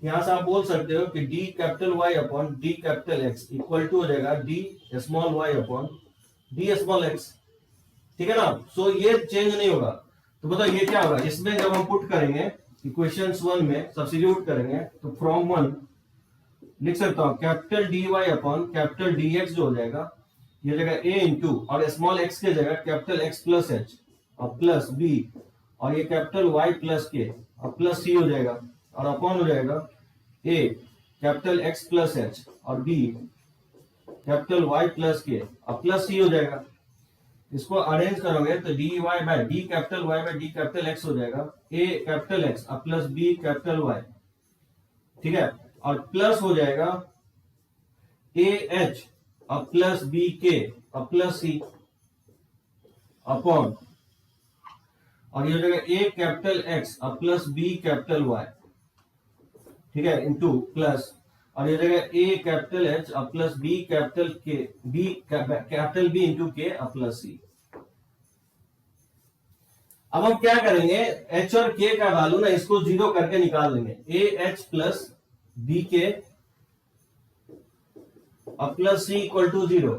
यहां से आप बोल सकते हो कि d capital y upon d capital x equal to हो जाएगा d small y upon d small x, ठीक है ना। सो ये चेंज नहीं होगा। तो बताओ ये क्या होगा, इसमें जब हम पुट करेंगे इक्वेशंस 1 में सब्स्टिट्यूट करेंगे तो फ्रॉम 1 लिख सकता हूं capital d y upon capital d x जो हो जाएगा ये जगह ए इंटू और स्मॉल एक्स के जगह कैपिटल एक्स प्लस एच और प्लस बी और ये कैपिटल वाई प्लस के और प्लस सी हो जाएगा और अपॉन हो जाएगा a capital x plus h और बी कैपिटल वाई प्लस के और प्लस सी हो जाएगा। इसको अरेंज करोगे तो d y by d capital y by d capital x हो जाएगा ए कैपिटल एक्स और प्लस बी कैपिटल वाई, ठीक है, और प्लस हो जाएगा ए एच और प्लस बी के और प्लस सी अपॉन और ये हो जाएगा ए कैपिटल एक्स और प्लस बी कैपिटल वाई, ठीक है, इंटू प्लस और ये हो जाएगा ए कैपिटल एच और plus b capital k b capital b into k और प्लस सी। अब हम क्या करेंगे, एच और के का वैल्यू ना इसको जीरो करके निकाल लेंगे, A H plus b k और plus c equal to zero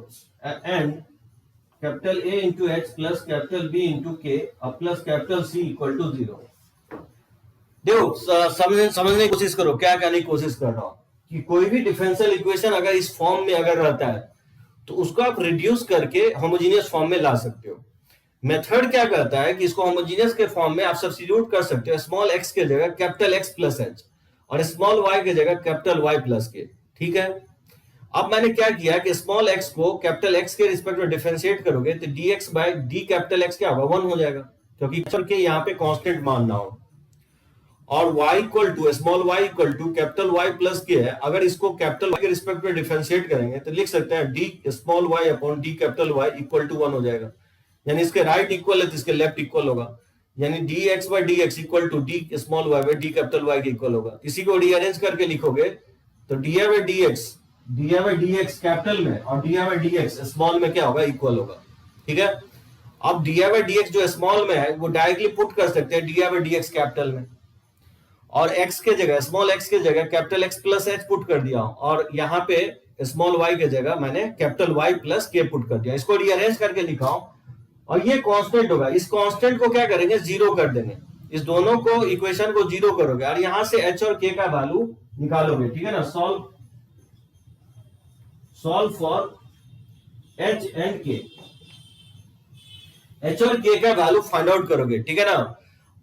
and capital a into h plus capital b into k और plus capital c equal to zero. देखो समझने की कोशिश करो क्या कहने की कोशिश कर रहा हूं कि कोई भी डिफरेंशियल इक्वेशन अगर इस फॉर्म में अगर रहता है तो उसको आप रिड्यूस करके होमोजेनियस फॉर्म में ला सकते हो। मेथड क्या करता है कि इसको होमोजेनियस के फॉर्म में आप सब्स्टिट्यूट कर सकते हो, स्मॉल एक्स के जगह कैपिटल एक्स प्लस एच और स्मॉल वाई के जगह कैपिटल वाई प्लस के, ठीक है। अब मैंने क्या किया कि स्मॉल एक्स को कैपिटल एक्स के रिस्पेक्ट में डिफरेंशिएट करोगे तो d x by d capital x क्या होगा, 1 हो जाएगा क्योंकि के यहाँ पे कांस्टेंट मानना हो और y equal to small y equal to capital Y plus k है। अगर इसको कैपिटल Y के रिस्पेक्ट में डिफरेंशिएट करेंगे तो लिख सकते हैं d small y upon d capital Y equal to 1 हो जाएगा, यानी इसके राइट इक्वल है तो इसके लेफ्ट इक्वल होगा, यानी d x by d x equal to d small y by d capital y के इक्वल होगा। इसी को रीअरेंज करके लिखोगे तो d by d x capital में और d by d x small में क्या होगा, इक्वल होगा, ठीक है। अब डी बाई डी एक्स जो स्मॉल में है वो डायरेक्टली पुट कर सकते हैं d by d x capital में और x के जगह स्मॉल x के जगह capital x plus h put कर दिया और यहाँ पे स्मॉल y के जगह मैंने capital y plus k put कर दिया। इसको रीअरेंज करके लिखा हूं और ये कांस्टेंट होगा। इस कांस्टेंट को क्या करेंगे, जीरो कर देंगे, इस दोनों को इक्वेशन को जीरो करोगे और यहां से h और k का वैल्यू निकालोगे, ठीक है ना। Solve for h and k, h और k का वैल्यू फाइंड आउट करोगे, ठीक है ना।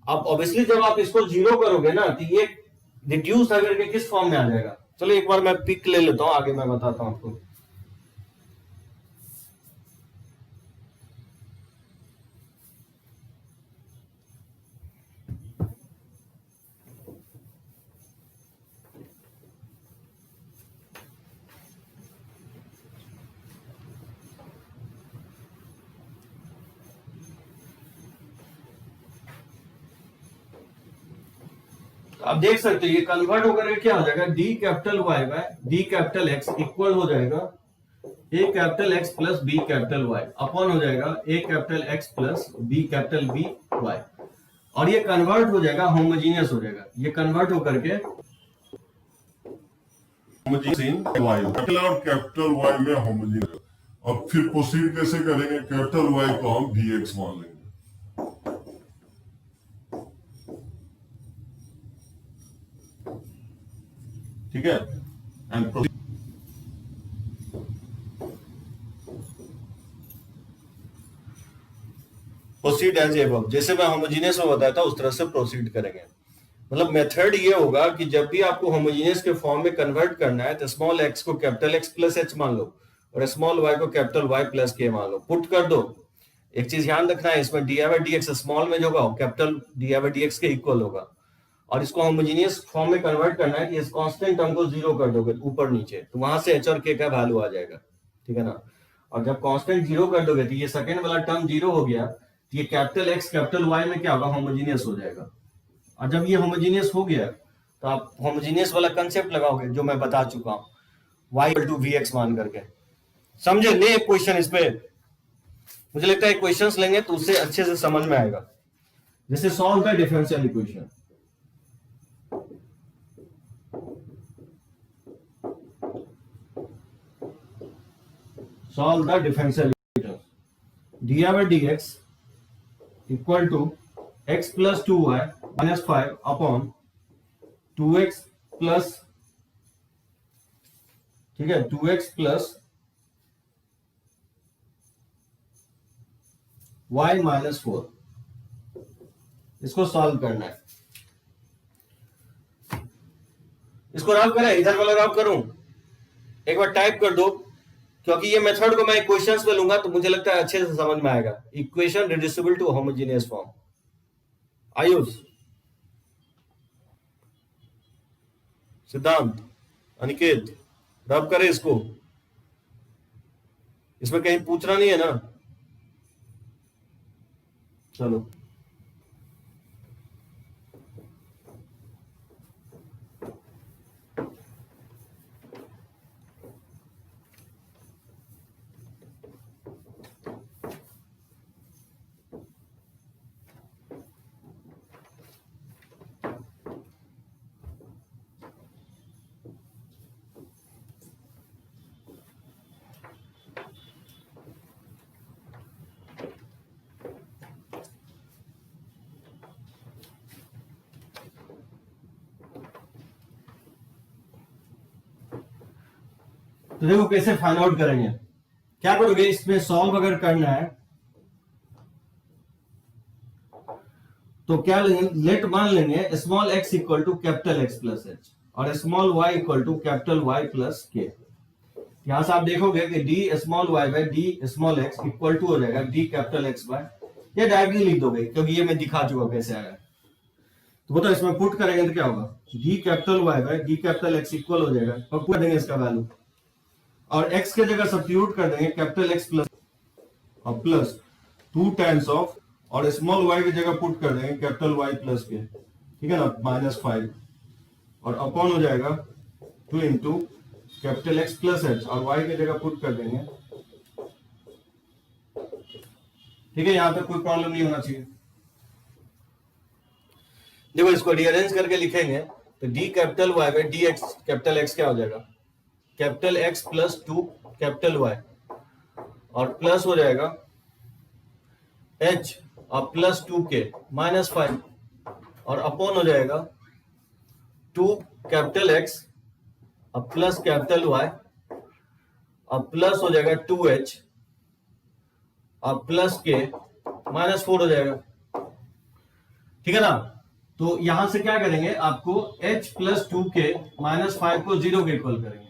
अब ऑब्वियसली जब आप इसको जीरो करोगे ना तो ये रिड्यूस अगर के किस फॉर्म में आ जाएगा। चलो एक बार मैं पिक ले लेता हूं, आगे मैं बताता हूं आपको। आप देख सकते हो ये कन्वर्ट होकर क्या हो जाएगा, d capital y by d capital x equal हो जाएगा a capital x plus b capital y upon हो जाएगा a capital x plus b capital b y और ये कन्वर्ट हो जाएगा होमोजीनियस हो जाएगा। ये कन्वर्ट होकर के कैपिटल और कैपिटल वाई में होमोजीनियस। अब फिर प्रोसीड कैसे करेंगे, कैपिटल वाई को हम वी एक्स मान लेंगे, ठीक है। एंड प्रोसीड एज एबव, जैसे मैं होमोजेनियस में बताया था उस तरह से प्रोसीड करेंगे। मतलब मेथड ये होगा कि जब भी आपको होमोजेनियस के फॉर्म में कन्वर्ट करना है तो स्मॉल एक्स को कैपिटल एक्स प्लस एच मान लो और स्मॉल वाई को कैपिटल वाई प्लस के मान लो, पुट कर दो। एक चीज ध्यान रखना है, इसमें D by d x small में जो होगा capital D by d x के इक्वल होगा, और इसको होमोजेनियस फॉर्म में कन्वर्ट करना है कि इस कांस्टेंट टर्म को जीरो कर दोगे ऊपर नीचे, तो वहां से एच और के का वैल्यू आ जाएगा, ठीक है ना। और जब कांस्टेंट जीरो कर दोगे तो ये सेकंड वाला टर्म जीरो हो गया, तो ये कैपिटल एक्स कैपिटल वाई में क्या होगा, होमोजेनियस हो जाएगा। और जब ये होमोजेनियस हो गया तो आप होमोजेनियस वाला कंसेप्ट लगाओगे जो मैं बता चुका हूं, y equal to v x मान करके। समझे? ले एक क्वेश्चन इस पे, मुझे लगता है क्वेश्चंस लेंगे तो उससे अच्छे से समझ में आएगा। जैसे solve the differential equation, solve the differential equation dy by dx equal to x plus 2y minus 5 upon 2x plus, ठीक है, 2x plus y minus 4, इसको सॉल्व करना है। इसको रब करें, इधर वाला रब करूं, एक बार टाइप कर दो, क्योंकि ये मेथड को मैं इक्वेशंस में लूंगा तो मुझे लगता है अच्छे से समझ में आएगा। Equation reducible to homogeneous form. Ayush, Siddhant, Aniket, रब करे इसको, इसमें कहीं पूछना नहीं है ना। चलो तो देखो कैसे फाइंड आउट करेंगे, क्या करोगे, इसमें सॉल्व अगर करना है तो क्या लेंगे, लेट मान लेंगे small x equal to capital x plus h और small y equal to capital y plus k. यहां से आप देखोगे कि d small y by d small x equal to हो जाएगा d कैपिटल x बाय, ये डायरेक्टली लिख दोगे क्योंकि ये मैं दिखा चुका कैसे आया। तो बताओ इसमें पुट करेंगे तो क्या होगा, d capital y by d capital x equal हो जाएगा, और पुट देंगे इसका वैल्यू और x के जगह सब्स्टिट्यूट कर देंगे कैपिटल x प्लस और प्लस 2 टाइम्स ऑफ, और स्मॉल y की जगह पुट कर देंगे कैपिटल y प्लस के, ठीक है ना, -5 और अपॉन हो जाएगा 2 into capital x plus h और y की जगह पुट कर देंगे, ठीक है। यहां तक कोई प्रॉब्लम नहीं होना चाहिए। देखो इसको रीअरेंज करके लिखेंगे तो d capital y by dx capital x क्या हो जाएगा, capital x plus 2 capital y और प्लस हो जाएगा h और प्लस 2k -5 और अपॉन हो जाएगा 2 कैपिटल x और प्लस कैपिटल y और प्लस हो जाएगा 2h और प्लस k -4 हो जाएगा, ठीक है ना। तो यहां से क्या करेंगे, आपको h प्लस 2k -5 को 0 के इक्वल करेंगे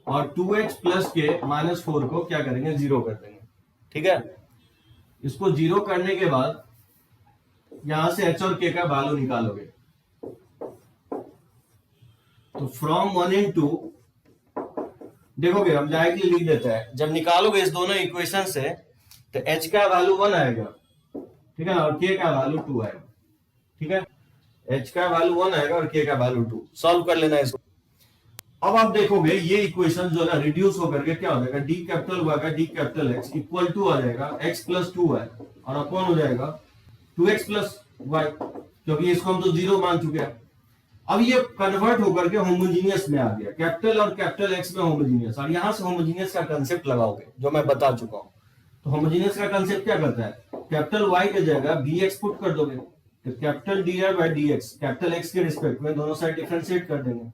और 2h प्लस k -4 को क्या करेंगे, 0 कर देंगे, ठीक है। इसको 0 करने के बाद यहां से h और k का वैल्यू निकालोगे, तो फ्रॉम 1 into, देखोगे हम डायरेक्टली लिख देता है, जब निकालोगे इस दोनों इक्वेशन से तो h का वैल्यू 1 आएगा, ठीक है ना, और k का वैल्यू 2 आएगा, ठीक है। h का वैल्यू 1 आएगा और k का वैल्यू 2, सॉल्व कर लेना इसको। अब आप देखोगे ये इक्वेशन जो है ना रिड्यूस होकर के क्या हो जाएगा, d कैपिटल y का d capital x equal to आ जाएगा x प्लस 2y और अपॉन हो जाएगा 2x प्लस y, क्योंकि इसको हम तो 0 मान चुके हैं। अब ये कन्वर्ट होकर के होमोजेनियस में आ गया, कैपिटल और कैपिटल x में होमोजेनियस, और यहां से होमोजेनियस का कंसेप्ट लगाओगे जो मैं बता चुका हूं। तो होमोजेनियस का कंसेप्ट क्या करता है, कैपिटल y की जगह bx पुट कर दोगे तो capital dy by dx capital x के रिस्पेक्ट में दोनों साइड डिफरेंशिएट कर देंगे,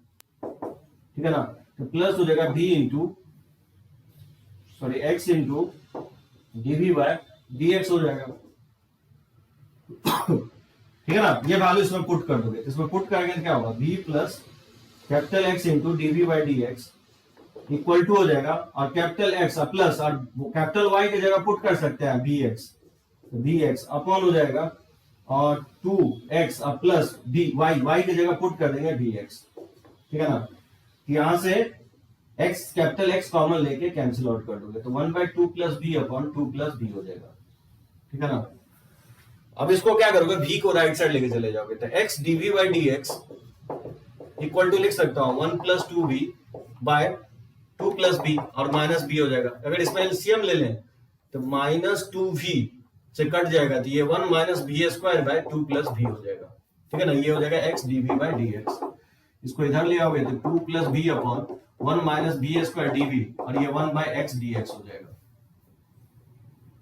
ठीक है ना। तो प्लस हो जाएगा b into x into dv by dx हो जाएगा, ठीक है ना, ये वैल्यू इसमें पुट कर दोगे, इसमें पुट करेंगे क्या होगा, v plus capital x into dv by d x equal to हो जाएगा, और कैपिटल एक्स प्लस और कैपिटल वाई की जगह पुट कर सकते हैं वी एक्स अपॉन हो जाएगा, और 2x प्लस डी वाई की जगह पुट कर देंगे वी एक्स। ठीक है ना, यहां से x कैपिटल X कॉमन लेके कैंसिल आउट कर दोगे तो 1/2 plus b upon 2 plus b हो जाएगा। ठीक है ना, अब इसको क्या करोगे, v को राइट साइड लेके चले जाओगे तो x dv by d x equal to लिख सकता हूं 1 plus 2b by 2 plus b और माइनस बी हो जाएगा। अगर इसमें एलसीएम ले लें तो माइनस 2v से कट जाएगा तो ये 1 minus b square by 2 plus b हो जाएगा। ठीक है ना, ये हो जाएगा x dv by d x. इसको इधर ले आओगे तो 2 plus b upon 1 minus b square dv और ये 1 बाय एक्स डी एक्स हो जाएगा।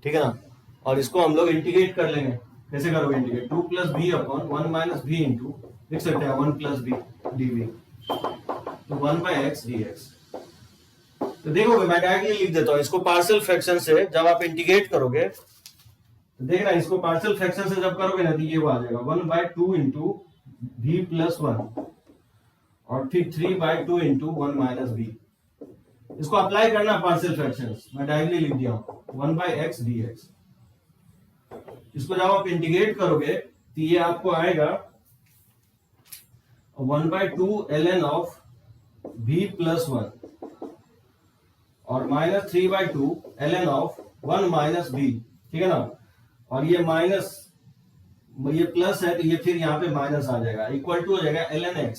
ठीक है ना, और इसको हम लोग इंटीग्रेट कर लेंगे। कैसे करोगे integrate, 2 plus b upon 1 minus b into लिख सकते हैं 1 प्लस बी डीवी तो 1 बाय एक्स डी एक्स। तो देखोगे मैं डायरेक्टली लिख देता हूं इसको, पार्शियल फ्रैक्शन से जब आप इंटीग्रेट करोगे तो देखना, इसको पार्शियल फ्रैक्शन से जब करोगे ना तो ये आ जाएगा 1/2 इंटू v प्लस 1 और फिर 3/2 इंटू 1 माइनस बी। इसको अप्लाई करना पार्शियल फ्रैक्शंस, मैं डायरेक्टली लिख दिया हूं 1 बाय एक्स डी एक्स। इसको जब आप इंटीग्रेट करोगे तो ये आपको आएगा 1/2 ln ऑफ v प्लस 1 और minus 3/2 ln of 1 minus b. ठीक है ना, और ये माइनस ये प्लस है तो ये फिर यहाँ पे माइनस आ जाएगा, इक्वल टू हो जाएगा ln x,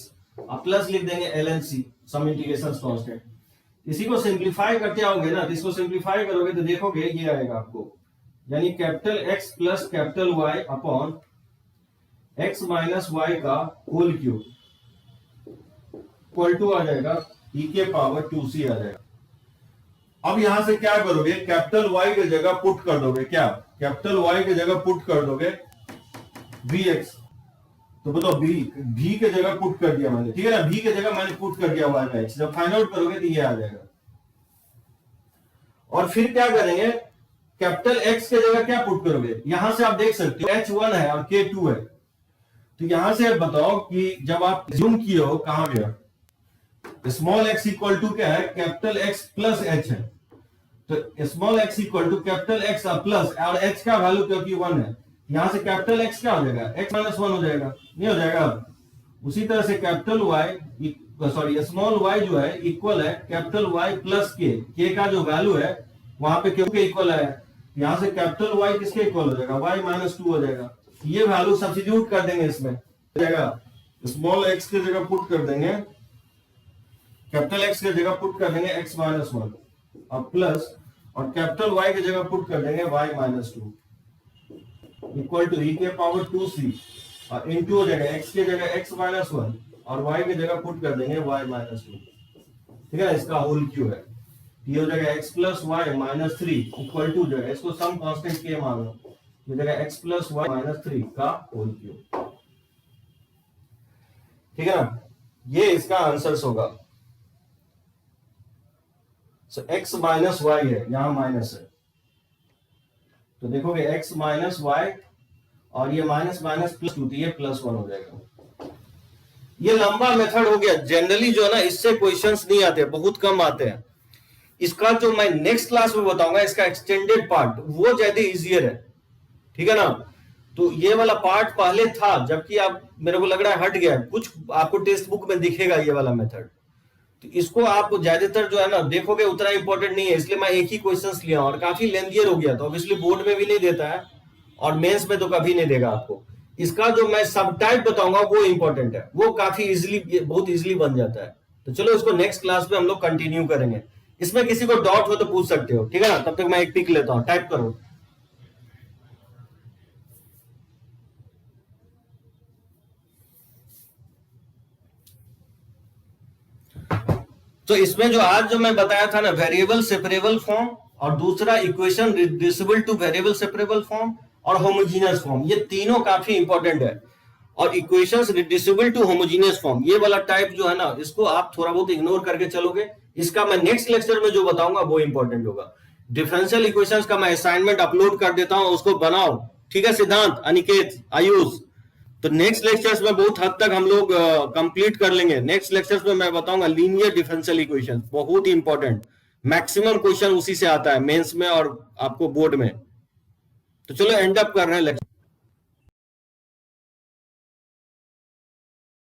अब प्लस लिख देंगे ln c some integration constant. इसी को सिंप्लीफाई करते आओगे ना, इसको सिंप्लीफाई करोगे तो देखोगे ये आएगा आपको, यानी capital x plus capital y upon x minus y का होल क्यूब इक्वल टू आ जाएगा e के पावर 2c आ जाएगा। अब यहां से क्या करोगे, कैपिटल Y की जगह पुट कर दोगे, क्या कैपिटल Y की जगह पुट कर दोगे vx, तो बताओ v की जगह पुट कर दिया मैंने। ठीक है ना, v की जगह मैंने पुट कर दिया y का x, जब फाइंड आउट करोगे तो ये आ जाएगा। और फिर क्या करेंगे, कैपिटल x की जगह क्या पुट करोगे, यहां से आप देख सकते हो h1 है और k2 है, तो यहां से बताओ कि जब आप जूम किए हो कहां गया, स्मॉल x इक्वल टू क्या है, कैपिटल x प्लस h है, तो small x equal to capital x plus और h का वैल्यू क्योंकि 1 है, यहां से कैपिटल x क्या हो जाएगा, x माइनस 1 हो जाएगा, नहीं हो जाएगा। उसी तरह से capital y sorry small y जो है इक्वल है कैपिटल y प्लस k का जो वैल्यू है वहां पे क्यों के इक्वल है, यहां से कैपिटल y किसके इक्वल हो जाएगा, y माइनस 2 हो जाएगा। ये वैल्यू सब्स्टिट्यूट कर देंगे इसमें, हो जाएगा स्मॉल x की जगह पुट कर देंगे, कैपिटल x की जगह पुट कर देंगे x माइनस 1 और प्लस, और कैपिटल y की जगह पुट कर देंगे y minus 2 equal to e के पावर 2c और इनटू हो जाएगा x की जगह x माइनस 1 और y की जगह पुट कर देंगे y माइनस 2। ठीक है, इसका होल क्यूब है, ये हो जाएगा x plus y minus 3 equal to जाएगा, इसको सम कांस्टेंट के मान लो, ये जाएगा x प्लस वाई माइनस 3 का होल क्यूब। ठीक है ना, ये इसका आंसर होगा। सो x माइनस वाई है, यहां माइनस है, तो देखोगे x माइनस वाई और ये माइनस माइनस प्लस 2, ये प्लस 1 हो जाएगा। ये लंबा मेथड हो गया, जनरली जो है ना इससे क्वेश्चंस नहीं आते, बहुत कम आते हैं। इसका जो मैं नेक्स्ट क्लास में बताऊंगा इसका एक्सटेंडेड पार्ट, वो ज्यादा इजियर है। ठीक है ना, तो ये वाला पार्ट पहले था, जबकि आप मेरे को लग रहा है हट गया, कुछ आपको टेक्स्ट बुक में दिखेगा ये वाला मेथड, तो इसको आप ज्यादातर जो है ना देखोगे उतना इंपॉर्टेंट नहीं है, इसलिए मैं एक ही क्वेश्चंस लिया और काफी लेंथियर हो गया, तो ऑब्वियसली बोर्ड में भी नहीं देता है और मेंस में तो कभी नहीं देगा आपको। इसका जो मैं सब टाइप बताऊंगा वो इंपॉर्टेंट है, वो काफी इजीली बहुत इजीली बन जाता है। तो चलो इसको नेक्स्ट क्लास में हम लोग कंटिन्यू करेंगे। इसमें किसी को डाउट हो तो पूछ सकते हो, ठीक है ना। तब तक मैं एक पिक लेता हूं, टाइप करो। तो इसमें जो आज जो मैं बताया था ना, वेरिएबल सेपरेबल फॉर्म और दूसरा equation reducible to variable separable form और होमोजेनियस फॉर्म, ये तीनों काफी इंपॉर्टेंट है। और equations reducible to homogeneous form, ये वाला टाइप जो है ना, इसको आप थोड़ा बहुत इग्नोर करके चलोगे। इसका मैं नेक्स्ट लेक्चर में जो बताऊंगा वो इंपॉर्टेंट होगा। डिफरेंशियल इक्वेशंस का मैं असाइनमेंट अपलोड कर देता हूं, उसको बनाओ ठीक है सिद्धांत, अनिकेत, आयुष। तो नेक्स्ट लेक्चर्स में बहुत हद तक हम लोग कंप्लीट कर लेंगे। नेक्स्ट लेक्चर्स में मैं बताऊंगा लीनियर डिफरेंशियल इक्वेशन, बहुत ही इंपॉर्टेंट, मैक्सिमम क्वेश्चन उसी से आता है मेंस में और आपको बोर्ड में। तो चलो एंड अप कर रहे हैं लेक्चर।